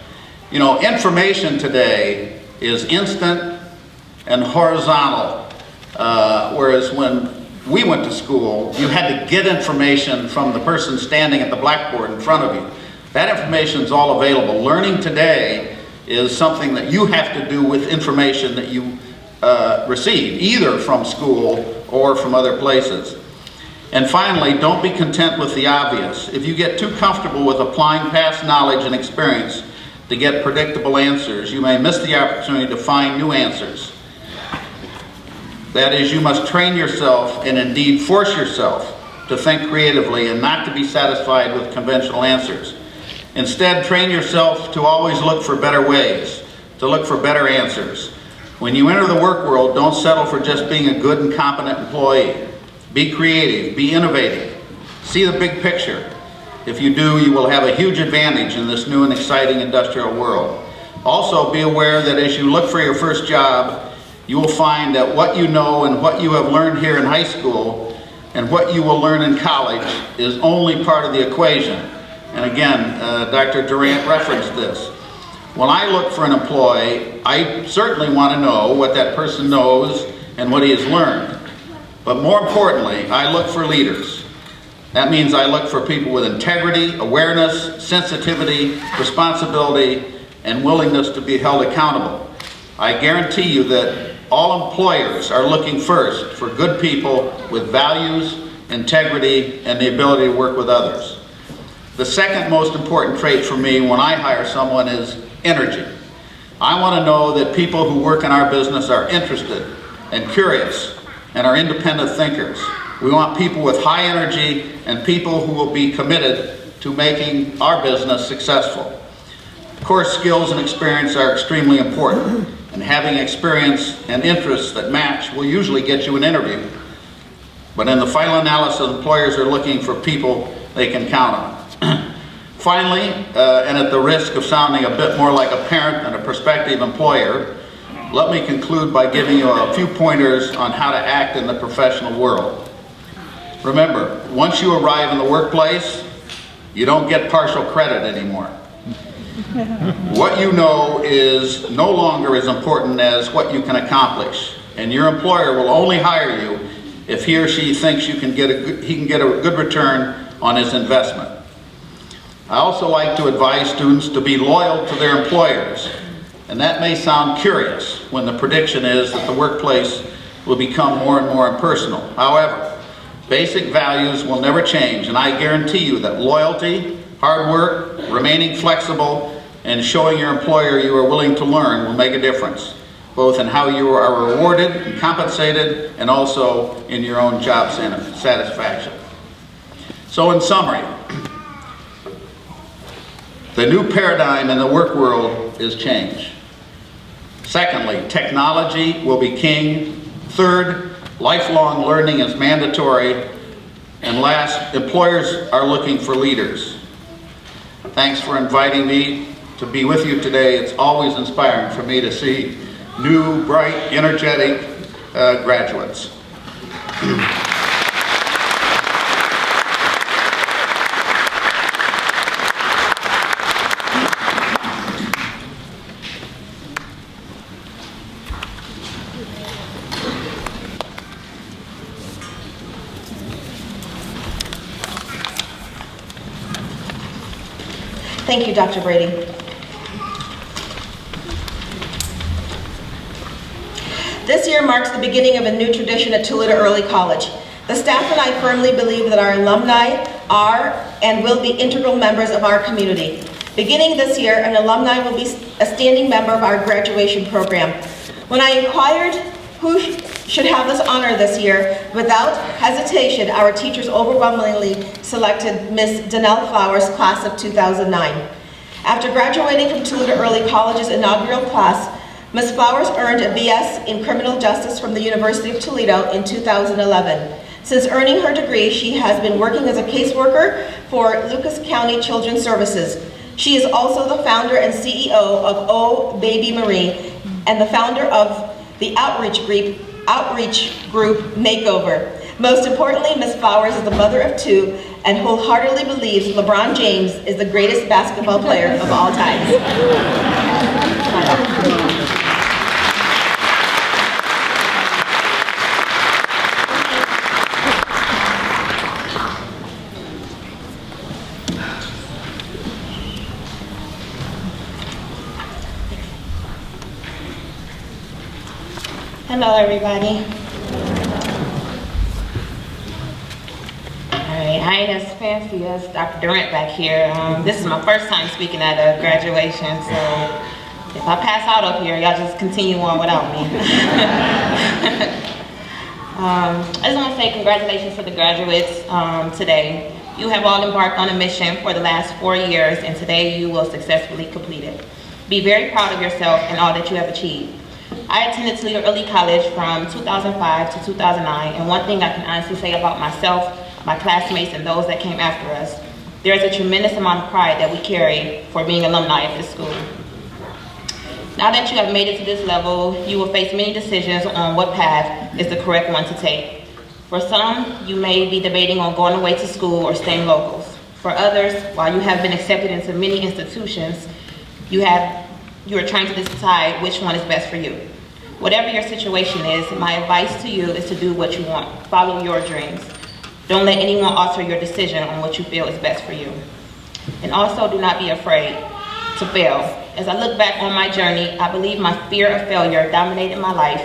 You know, information today is instant and horizontal, whereas when we went to school, you had to get information from the person standing at the blackboard in front of you. That information is all available. Learning today is something that you have to do with information that you receive, either from school or from other places. And finally, don't be content with the obvious. If you get too comfortable with applying past knowledge and experience to get predictable answers, you may miss the opportunity to find new answers. That is, you must train yourself and indeed force yourself to think creatively and not to be satisfied with conventional answers. Instead, train yourself to always look for better ways, to look for better answers. When you enter the work world, don't settle for just being a good and competent employee. Be creative, be innovative, see the big picture. If you do, you will have a huge advantage in this new and exciting industrial world. Also, be aware that as you look for your first job, you will find that what you know and what you have learned here in high school and what you will learn in college is only part of the equation. And again, Dr. Durant referenced this. When I look for an employee, I certainly want to know what that person knows and what he has learned. But more importantly, I look for leaders. That means I look for people with integrity, awareness, sensitivity, responsibility, and willingness to be held accountable. I guarantee you that all employers are looking first for good people with values, integrity, and the ability to work with others. The second most important trait for me when I hire someone is energy. I want to know that people who work in our business are interested and curious and are independent thinkers. We want people with high energy and people who will be committed to making our business successful. course, skills and experience are extremely important, and having experience and interests that match will usually get you an interview. But in the final analysis, employers are looking for people they can count on. Finally, and at the risk of sounding a bit more like a parent than a prospective employer, let me conclude by giving you a few pointers on how to act in the professional world. Remember, once you arrive in the workplace, you don't get partial credit anymore. What you know is no longer as important as what you can accomplish, and your employer will only hire you if he or she thinks he can get a good return on his investment. I also like to advise students to be loyal to their employers, and that may sound curious when the prediction is that the workplace will become more and more impersonal. However, basic values will never change, and I guarantee you that loyalty, hard work, remaining flexible, and showing your employer you are willing to learn will make a difference, both in how you are rewarded and compensated, and also in your own job satisfaction. So in summary, the new paradigm in the work world is change. Secondly, technology will be king. Third, lifelong learning is mandatory. And last, employers are looking for leaders. Thanks for inviting me to be with you today. It's always inspiring for me to see new, bright, energetic graduates. Thank you, Dr. Brady. This year marks the beginning of a new tradition at Toledo Early College. The staff and I firmly believe that our alumni are and will be integral members of our community. Beginning this year, an alumni will be a standing member of our graduation program. When I inquired who should have this honor this year, without hesitation, our teachers overwhelmingly selected Ms. Danelle Flowers, class of 2009. After graduating from Toledo Early College's inaugural class, Ms. Flowers earned a BS in Criminal Justice from the University of Toledo in 2011. Since earning her degree, she has been working as a caseworker for Lucas County Children's Services. She is also the founder and CEO of Oh Baby Marie and the founder of the outreach group Makeover. Most importantly, Ms. Flowers is the mother of two and wholeheartedly believes LeBron James is the greatest basketball player of all time. Hello, everybody. All right, I ain't as fancy as Dr. Durant back here. This is my first time speaking at a graduation, so if I pass out up here, y'all just continue on without me. I just want to say congratulations to the graduates today. You have all embarked on a mission for the last 4 years, and today you will successfully complete it. Be very proud of yourself and all that you have achieved. I attended Toledo Early College from 2005 to 2009, and one thing I can honestly say about myself, my classmates, and those that came after us, there is a tremendous amount of pride that we carry for being alumni of this school. Now that you have made it to this level, you will face many decisions on what path is the correct one to take. For some, you may be debating on going away to school or staying locals. For others, while you have been accepted into many institutions, you are trying to decide which one is best for you. Whatever your situation is, my advice to you is to do what you want. Follow your dreams. Don't let anyone alter your decision on what you feel is best for you. And also, do not be afraid to fail. As I look back on my journey, I believe my fear of failure dominated my life,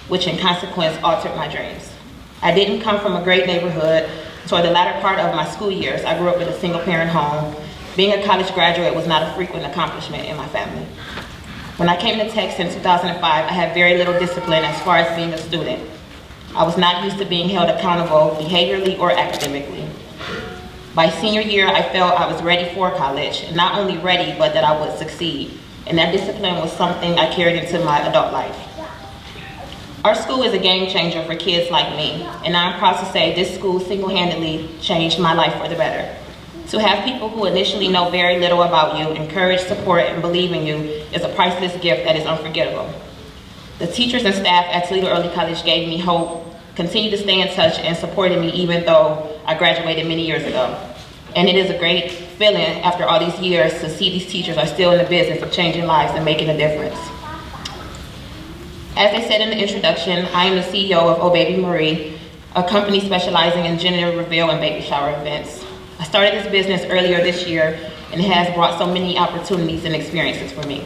which in consequence altered my dreams. I didn't come from a great neighborhood. Toward the latter part of my school years, I grew up in a single-parent home. Being a college graduate was not a frequent accomplishment in my family. When I came to TEC in 2005, I had very little discipline as far as being a student. I was not used to being held accountable behaviorally or academically. By senior year, I felt I was ready for college, and not only ready, but that I would succeed. And that discipline was something I carried into my adult life. Our school is a game changer for kids like me, and I'm proud to say this school single-handedly changed my life for the better. To have people who initially know very little about you encourage, support, and believe in you is a priceless gift that is unforgettable. The teachers and staff at Toledo Early College gave me hope, continue to stay in touch, and supported me even though I graduated many years ago. And it is a great feeling after all these years to see these teachers are still in the business of changing lives and making a difference. As I said in the introduction, I am the CEO of Oh Baby Marie, a company specializing in gender reveal and baby shower events. I started this business earlier this year, and it has brought so many opportunities and experiences for me.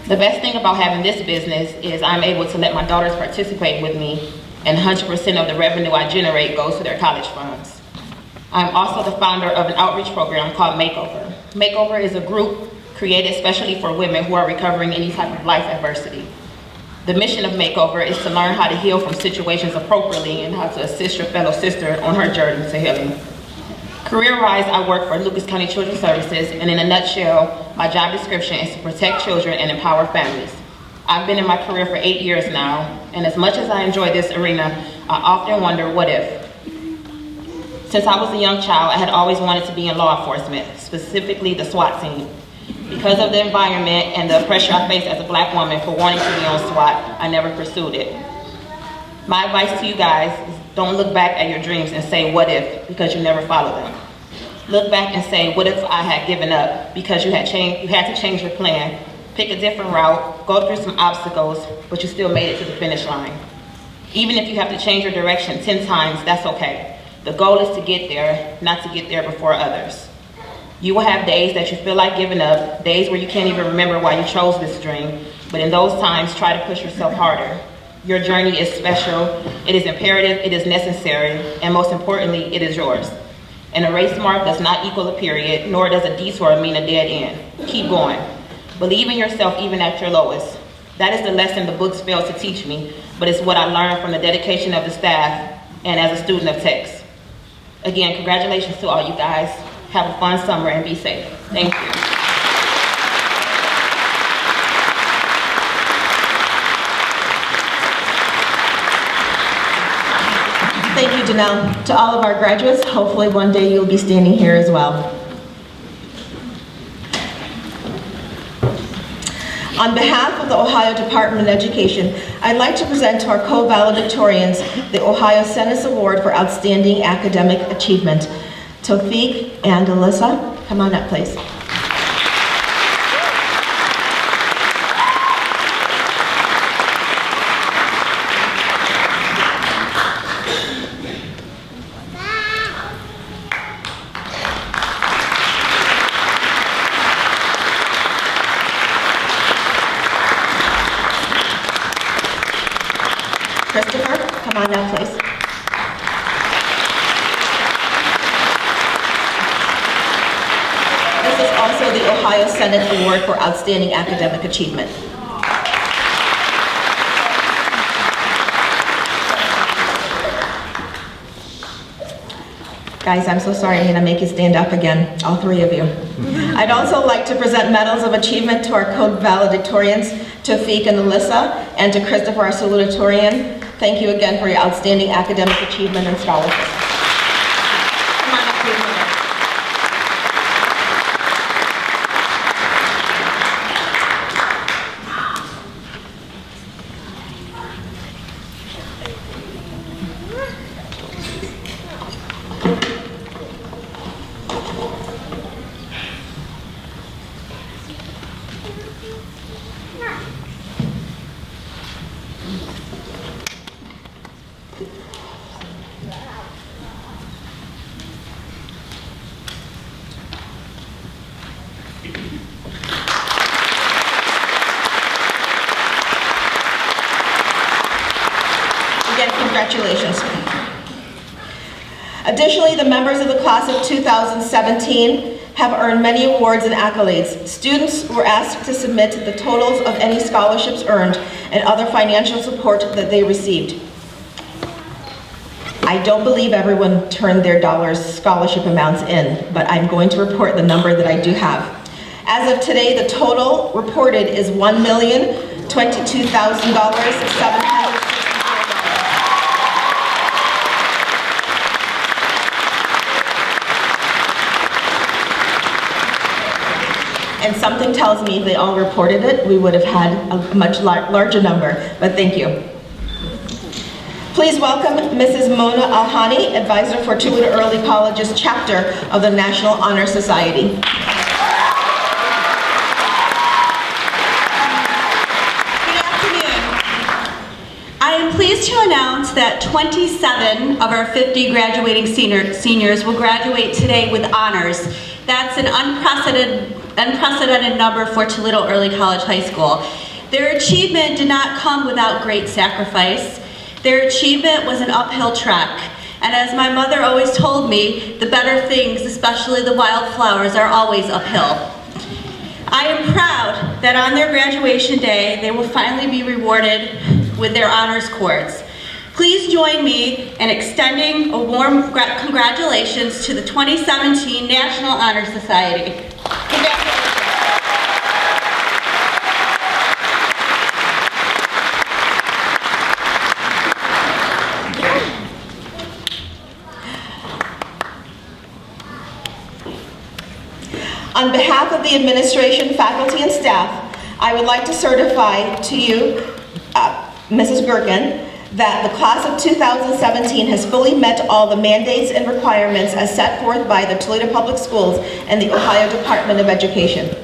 The best thing about having this business is I'm able to let my daughters participate with me, and 100% of the revenue I generate goes to their college funds. I'm also the founder of an outreach program called Makeover. Makeover is a group created especially for women who are recovering any type of life adversity. The mission of Makeover is to learn how to heal from situations appropriately and how to assist your fellow sister on her journey to healing. Career-wise, I work for Lucas County Children's Services, and in a nutshell, my job description is to protect children and empower families. I've been in my career for 8 years now, and as much as I enjoy this arena, I often wonder, what if? Since I was a young child, I had always wanted to be in law enforcement, specifically the SWAT team. Because of the environment and the pressure I faced as a Black woman for wanting to be on SWAT, I never pursued it. My advice to you guys is don't look back at your dreams and say, what if, because you never followed them. Look back and say, what if I had given up, because you had to change your plan, pick a different route, go through some obstacles, but you still made it to the finish line. Even if you have to change your direction 10 times, that's okay. The goal is to get there, not to get there before others. You will have days that you feel like giving up, days where you can't even remember why you chose this dream, but in those times, try to push yourself harder. Your journey is special, it is imperative, it is necessary, and most importantly, it is yours. And a race mark does not equal a period, nor does a detour mean a dead end. Keep going. Believe in yourself even at your lowest. That is the lesson the books failed to teach me, but it's what I learned from the dedication of the staff and as a student of TECs. Again, congratulations to all you guys. Have a fun summer and be safe. Thank you. Thank you, Janelle. To all of our graduates, hopefully one day you'll be standing here as well. On behalf of the Ohio Department of Education, I'd like to present to our co-valedictorians the Ohio Senate's Award for Outstanding Academic Achievement. Tawfiq and Alyssa, come on up, please. Christopher, come on now, please. This is also the Ohio Senate Award for Outstanding Academic Achievement. Guys, I'm so sorry, I'm going to make you stand up again, all three of you. I'd also like to present medals of achievement to our co-valedictorians, Tawfiq and Alyssa, and to Christopher, our salutatorian. Thank you again for your outstanding academic achievement and scholarship. Come on up, please. Again, congratulations. Additionally, the members of the class of 2017 have earned many awards and accolades. Students were asked to submit the totals of any scholarships earned and other financial support that they received. I don't believe everyone turned their scholarship amounts in, but I'm going to report the number that I do have. As of today, the total reported is $1,022,764. And something tells me if they all reported it, we would have had a much larger number, but thank you. Please welcome Mrs. Mona Alhani, Advisor for Toledo Early College's chapter of the National Honor Society. Good afternoon. I am pleased to announce that 27 of our 50 graduating seniors will graduate today with honors. That's an unprecedented number for Toledo Early College High School. Their achievement did not come without great sacrifice. Their achievement was an uphill trek. And as my mother always told me, the better things, especially the wildflowers, are always uphill. I am proud that on their graduation day, they will finally be rewarded with their honors cords. Please join me in extending a warm congratulations to the 2017 National Honor Society. On behalf of the administration, faculty, and staff, I would like to certify to you, Mrs. Gherkin, that the class of 2017 has fully met all the mandates and requirements as set forth by the Toledo Public Schools and the Ohio Department of Education.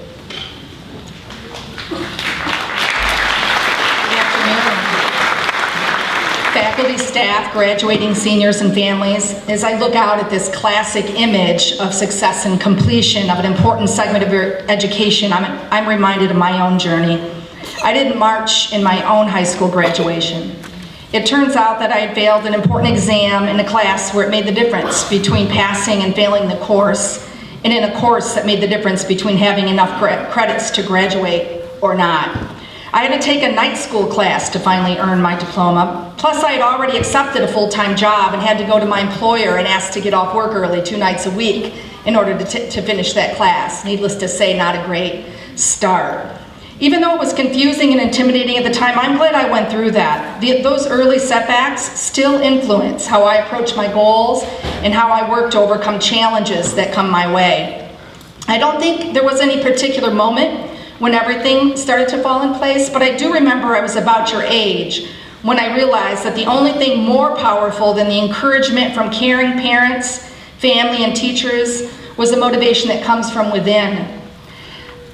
Good afternoon. Faculty, staff, graduating seniors, and families, as I look out at this classic image of success and completion of an important segment of your education, I'm reminded of my own journey. I didn't march in my own high school graduation. It turns out that I had failed an important exam in a class where it made the difference between passing and failing the course, and in a course that made the difference between having enough credits to graduate or not. I had to take a night school class to finally earn my diploma. Plus, I had already accepted a full-time job and had to go to my employer and ask to get off work early 2 nights a week in order to finish that class. Needless to say, not a great start. Even though it was confusing and intimidating at the time, I'm glad I went through that. Those early setbacks still influence how I approach my goals and how I work to overcome challenges that come my way. I don't think there was any particular moment when everything started to fall in place, but I do remember I was about your age when I realized that the only thing more powerful than the encouragement from caring parents, family, and teachers was the motivation that comes from within.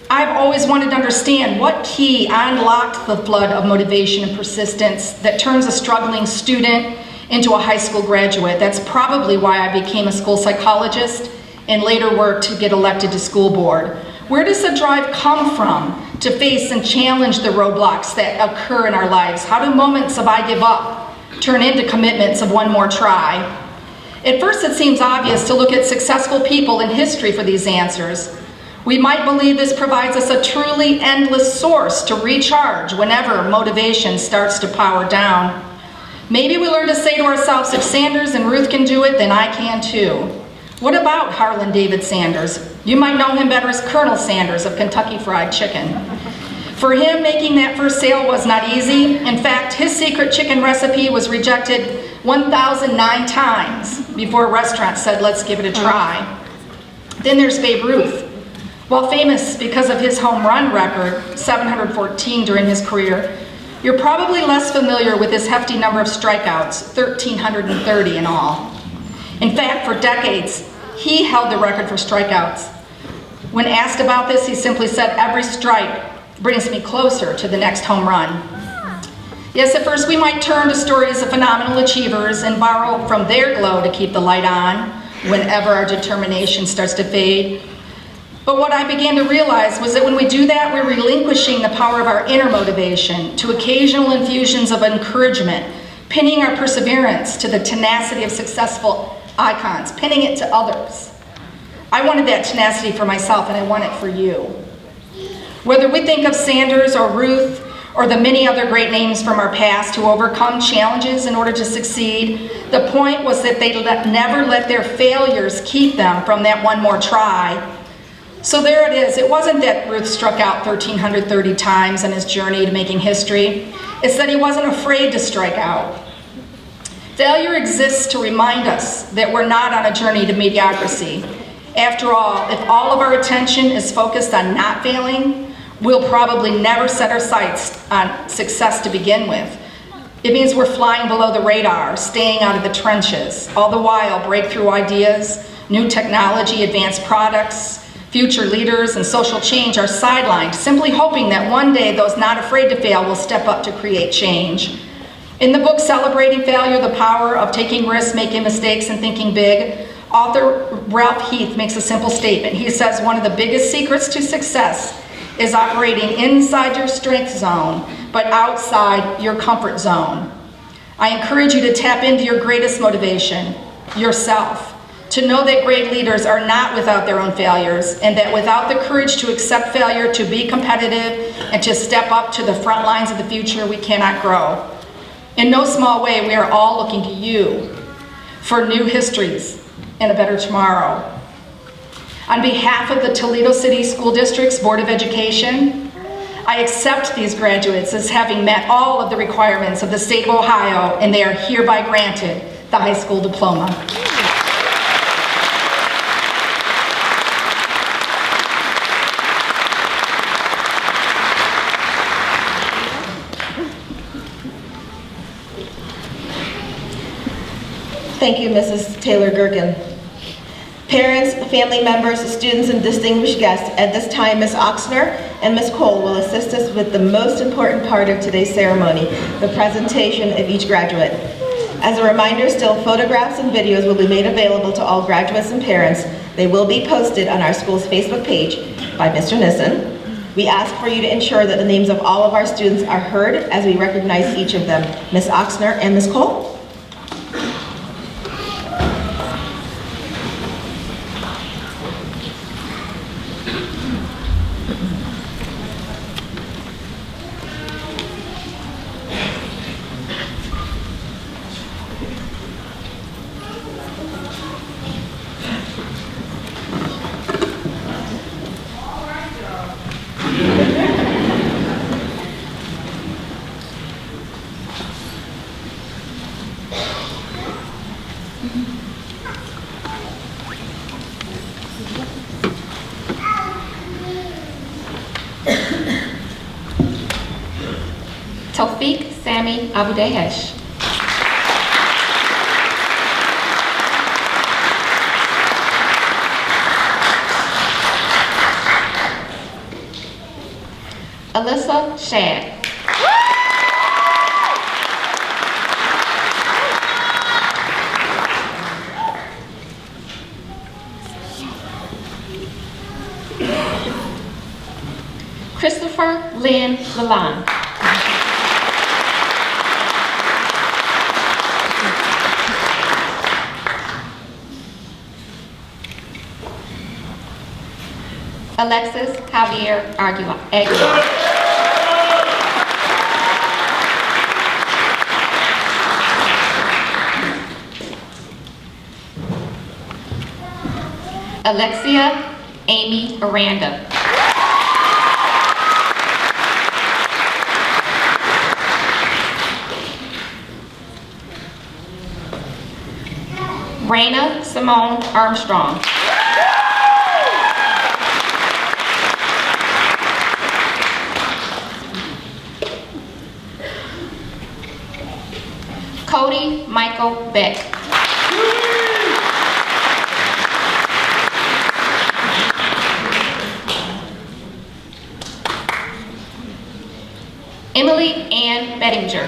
I've always wanted to understand what key unlocked the flood of motivation and persistence that turns a struggling student into a high school graduate. That's probably why I became a school psychologist and later worked to get elected to school board. Where does the drive come from to face and challenge the roadblocks that occur in our lives? How do moments of I give up turn into commitments of one more try? At first it seems obvious to look at successful people in history for these answers. We might believe this provides us a truly endless source to recharge whenever motivation starts to power down. Maybe we learn to say to ourselves, if Sanders and Ruth can do it, then I can too. What about Harlan David Sanders? You might know him better as Colonel Sanders of Kentucky Fried Chicken. For him, making that first sale was not easy. In fact, his secret chicken recipe was rejected 1,009 times before a restaurant said, let's give it a try. Then there's Babe Ruth. While famous because of his home run record, 714 during his career, you're probably less familiar with his hefty number of strikeouts, 1,330 in all. In fact, for decades, he held the record for strikeouts. When asked about this, he simply said, every strike brings me closer to the next home run. Yes, at first we might turn to stories of phenomenal achievers and borrow from their glow to keep the light on whenever our determination starts to fade. But what I began to realize was that when we do that, we're relinquishing the power of our inner motivation to occasional infusions of encouragement, pinning our perseverance to the tenacity of successful icons, pinning it to others. I wanted that tenacity for myself, and I want it for you. Whether we think of Sanders or Ruth or the many other great names from our past who overcome challenges in order to succeed. The point was that they never let their failures keep them from that one more try. So there it is. It wasn't that Ruth struck out 1,330 times on his journey to making history. It's that he wasn't afraid to strike out. Failure exists to remind us that we're not on a journey to mediocrity. After all, if all of our attention is focused on not failing, we'll probably never set our sights on success to begin with. It means we're flying below the radar, staying out of the trenches. All the while, breakthrough ideas, new technology, advanced products, future leaders, and social change are sidelined, simply hoping that one day those not afraid to fail will step up to create change. In the book Celebrating Failure, The Power of Taking Risks, Making Mistakes, and Thinking Big, author Ralph Heath makes a simple statement. He says one of the biggest secrets to success is operating inside your strength zone, but outside your comfort zone. I encourage you to tap into your greatest motivation, yourself. To know that great leaders are not without their own failures, and that without the courage to accept failure, to be competitive, and to step up to the front lines of the future, we cannot grow. In no small way, we are all looking to you for new histories and a better tomorrow. On behalf of the Toledo City School District's Board of Education, I accept these graduates as having met all of the requirements of the state of Ohio, and they are hereby granted the high school diploma. Thank you, Mrs. Taylor-Gergen. Parents, family members, students, and distinguished guests, at this time, Ms. Oxner and Ms. Cole will assist us with the most important part of today's ceremony, the presentation of each graduate. As a reminder, still photographs and videos will be made available to all graduates and parents. They will be posted on our school's Facebook page by Mr. Nissen. We ask for you to ensure that the names of all of our students are heard as we recognize each of them. Ms. Oxner and Ms. Cole. Tawfiq Sami Abudahesh. Alyssa Shad. Christopher Lynn Lalonde. Alexis Javier Aguilar. Alexia Amy Aranda. Raina Simone Armstrong. Cody Michael Beck. Emily Ann Bettinger.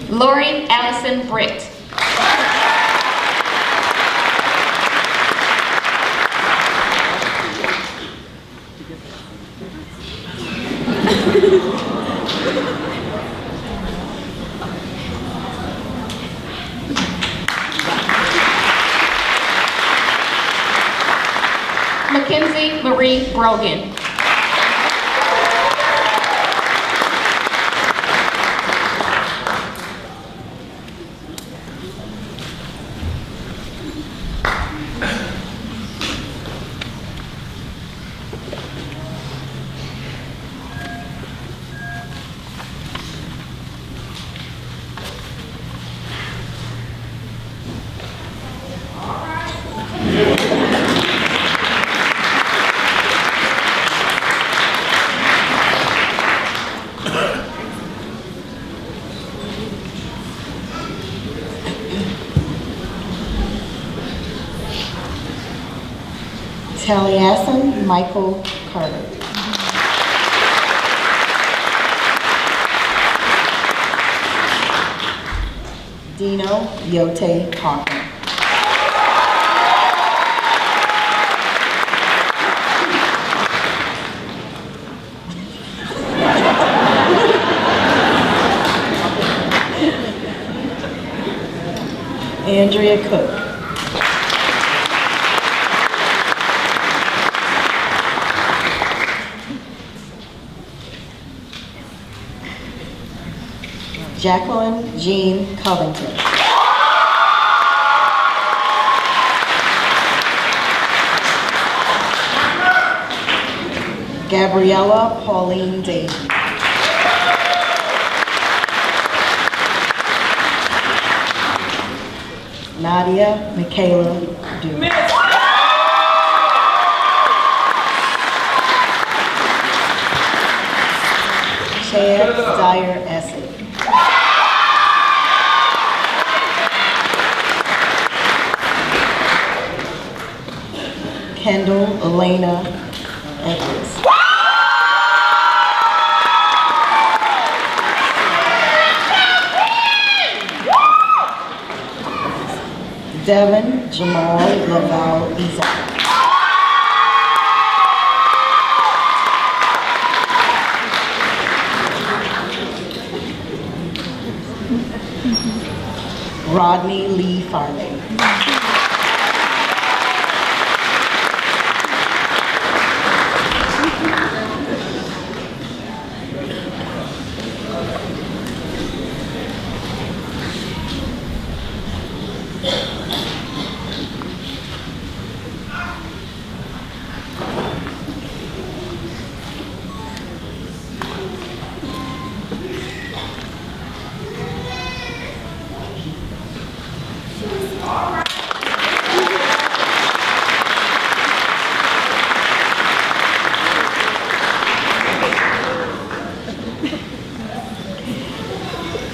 Lori Allison Britt. Mackenzie Marie Brogan. Taliesin Michael Carter. Dino Yote Hawker. Andrea Cook. Jacqueline Jean Covington. Gabriella Pauline Davey. Nadia Michaela Duke. Chad Dyer Essie. Kendall Elena Edwards. Devin Jamal Laval Isaac. Rodney Lee Farley.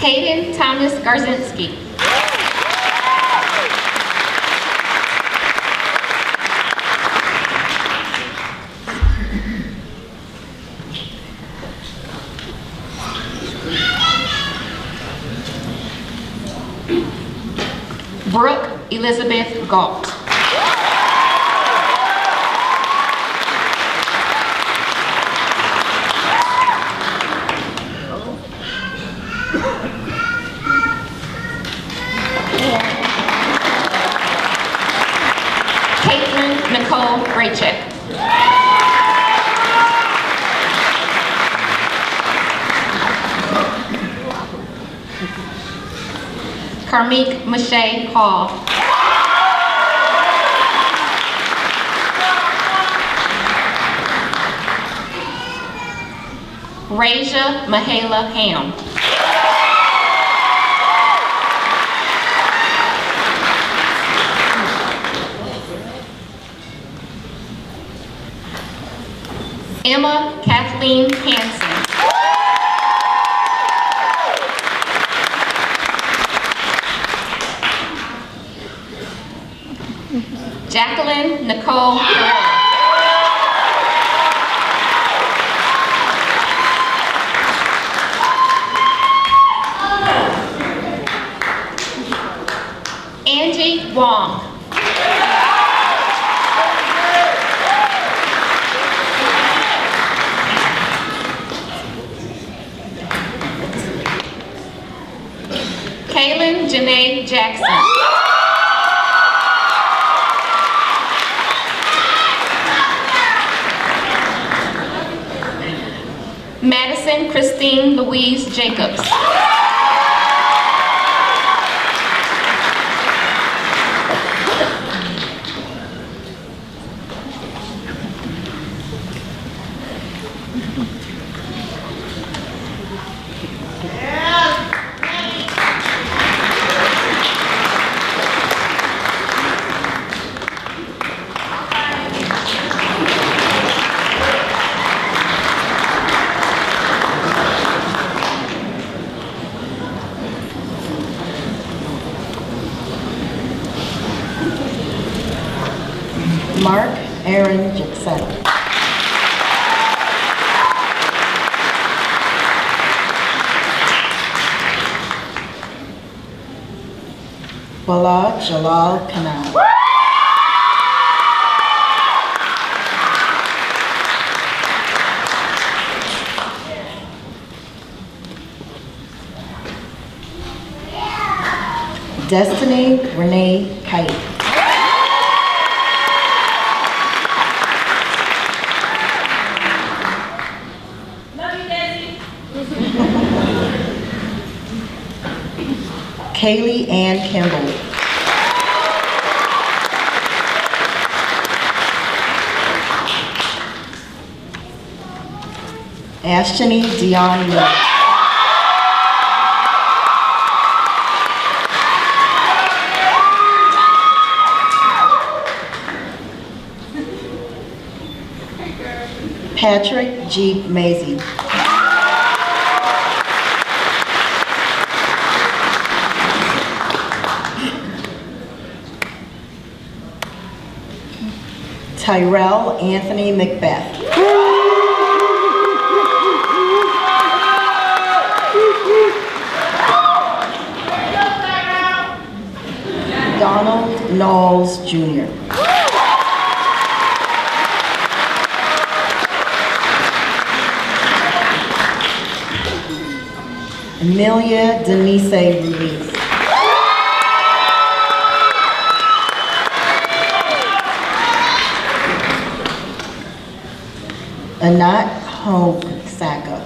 Hayden Thomas Garzinski. Brooke Elizabeth Galt. Caitlin Nicole Raycheck. Carmeek Mache Hall. Raja Mahala Ham. Emma Kathleen Hansen. Jacqueline Nicole Ferrell. Angie Wong. Kaylin Janae Jackson. Christine Louise Jacobs. Mark Aaron Jackson. Bala Jalal Kanal. Destiny Renee Kite. Kaylee Ann Kimball. Ashtony Dion Miller. Patrick G. Maisie. Tyrell Anthony Macbeth. Donald Knowles Jr. Amelia Denise Ruiz. Anat Hope Saka.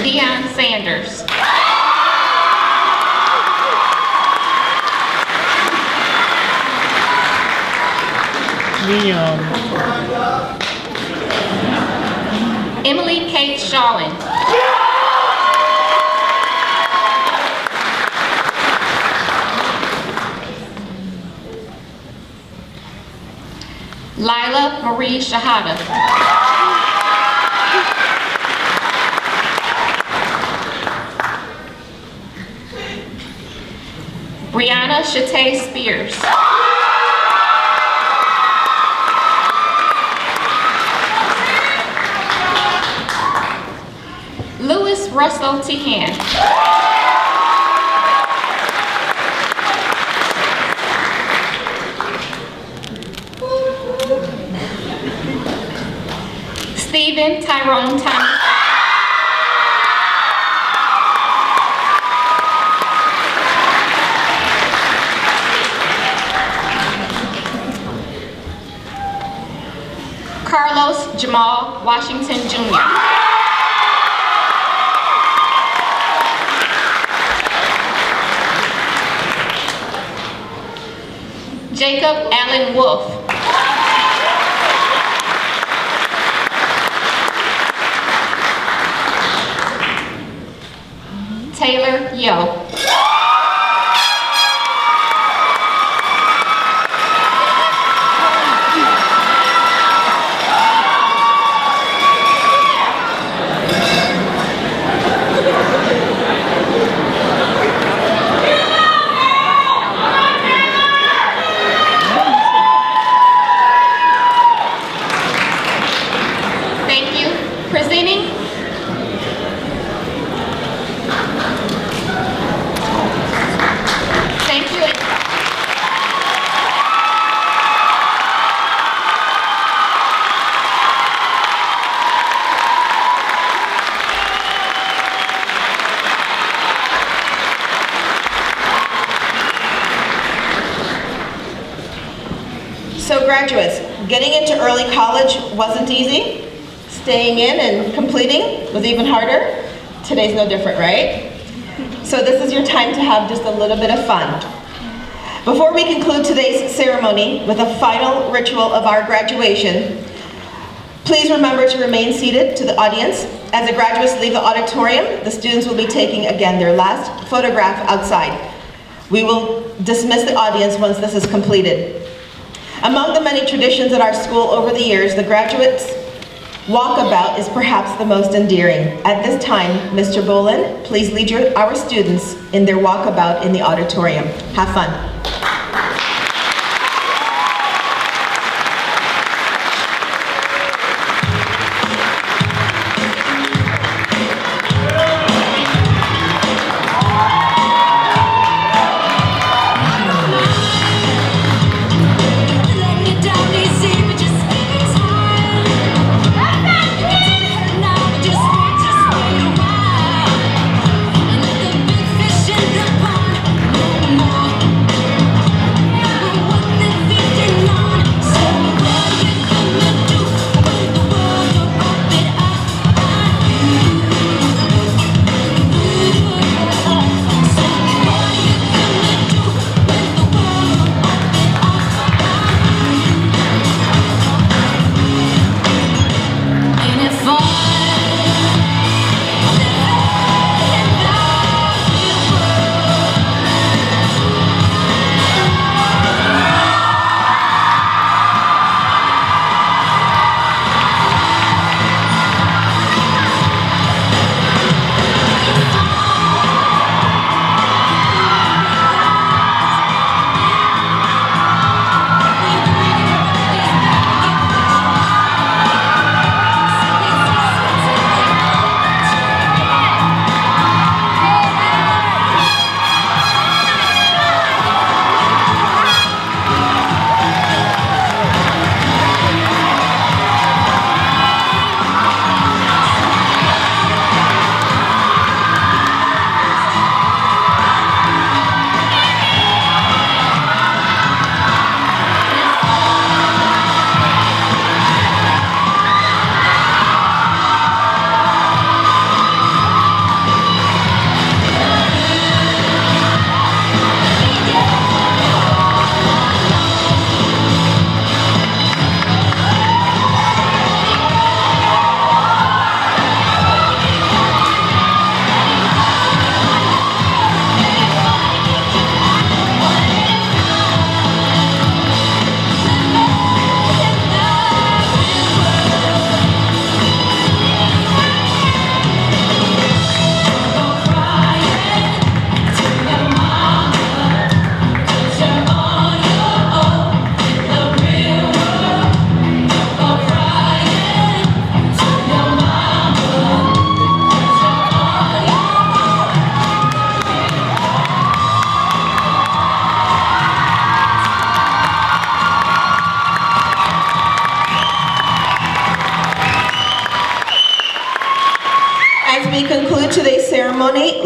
Deion Sanders. Emily Kate Shawin. Lila Marie Shahada. Brianna Shatay Spears. Louis Russell Tihan. Stephen Tyrone Thomas. Carlos Jamal Washington Jr. Jacob Allen Wolf. Taylor Yo. graduates, getting into early college wasn't easy. Staying in and completing was even harder. Today's no different, right? So this is your time to have just a little bit of fun. Before we conclude today's ceremony with a final ritual of our graduation, please remember to remain seated to the audience. As the graduates leave the auditorium, the students will be taking again their last photograph outside. We will dismiss the audience once this is completed. Among the many traditions at our school over the years, the graduates' walkabout is perhaps the most endearing. At this time, Mr. Bolin, please lead our students in their walkabout in the auditorium. Have fun.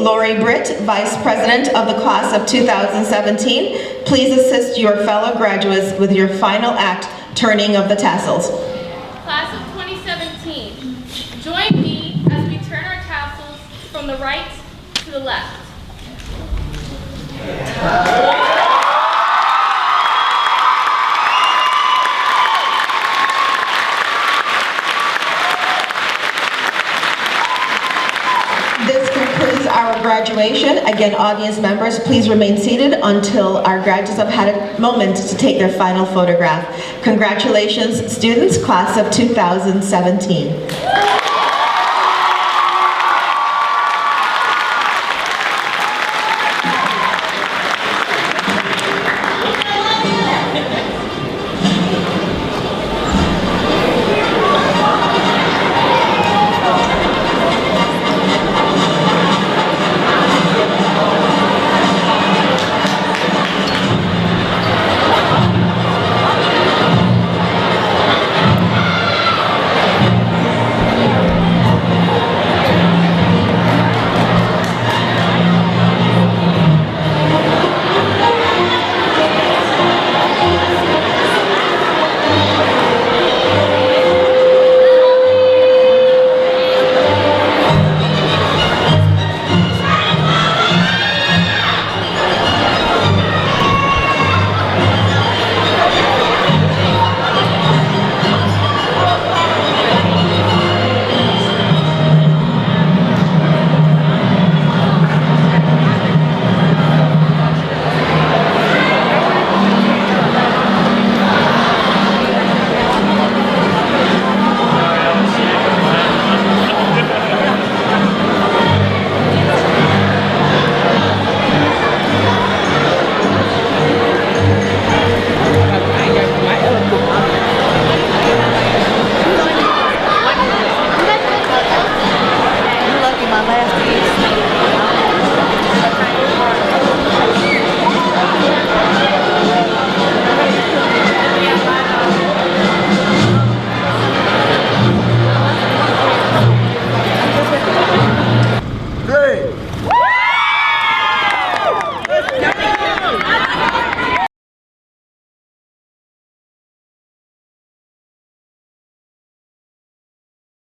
Lori Britt, Vice President of the Class of 2017, please assist your fellow graduates with your final act, turning of the tassels. Class of 2017, join me as we turn our tassels from the right to the left. This concludes our graduation. Again, audience members, please remain seated until our graduates have had a moment to take their final photograph. Congratulations, students, class of 2017.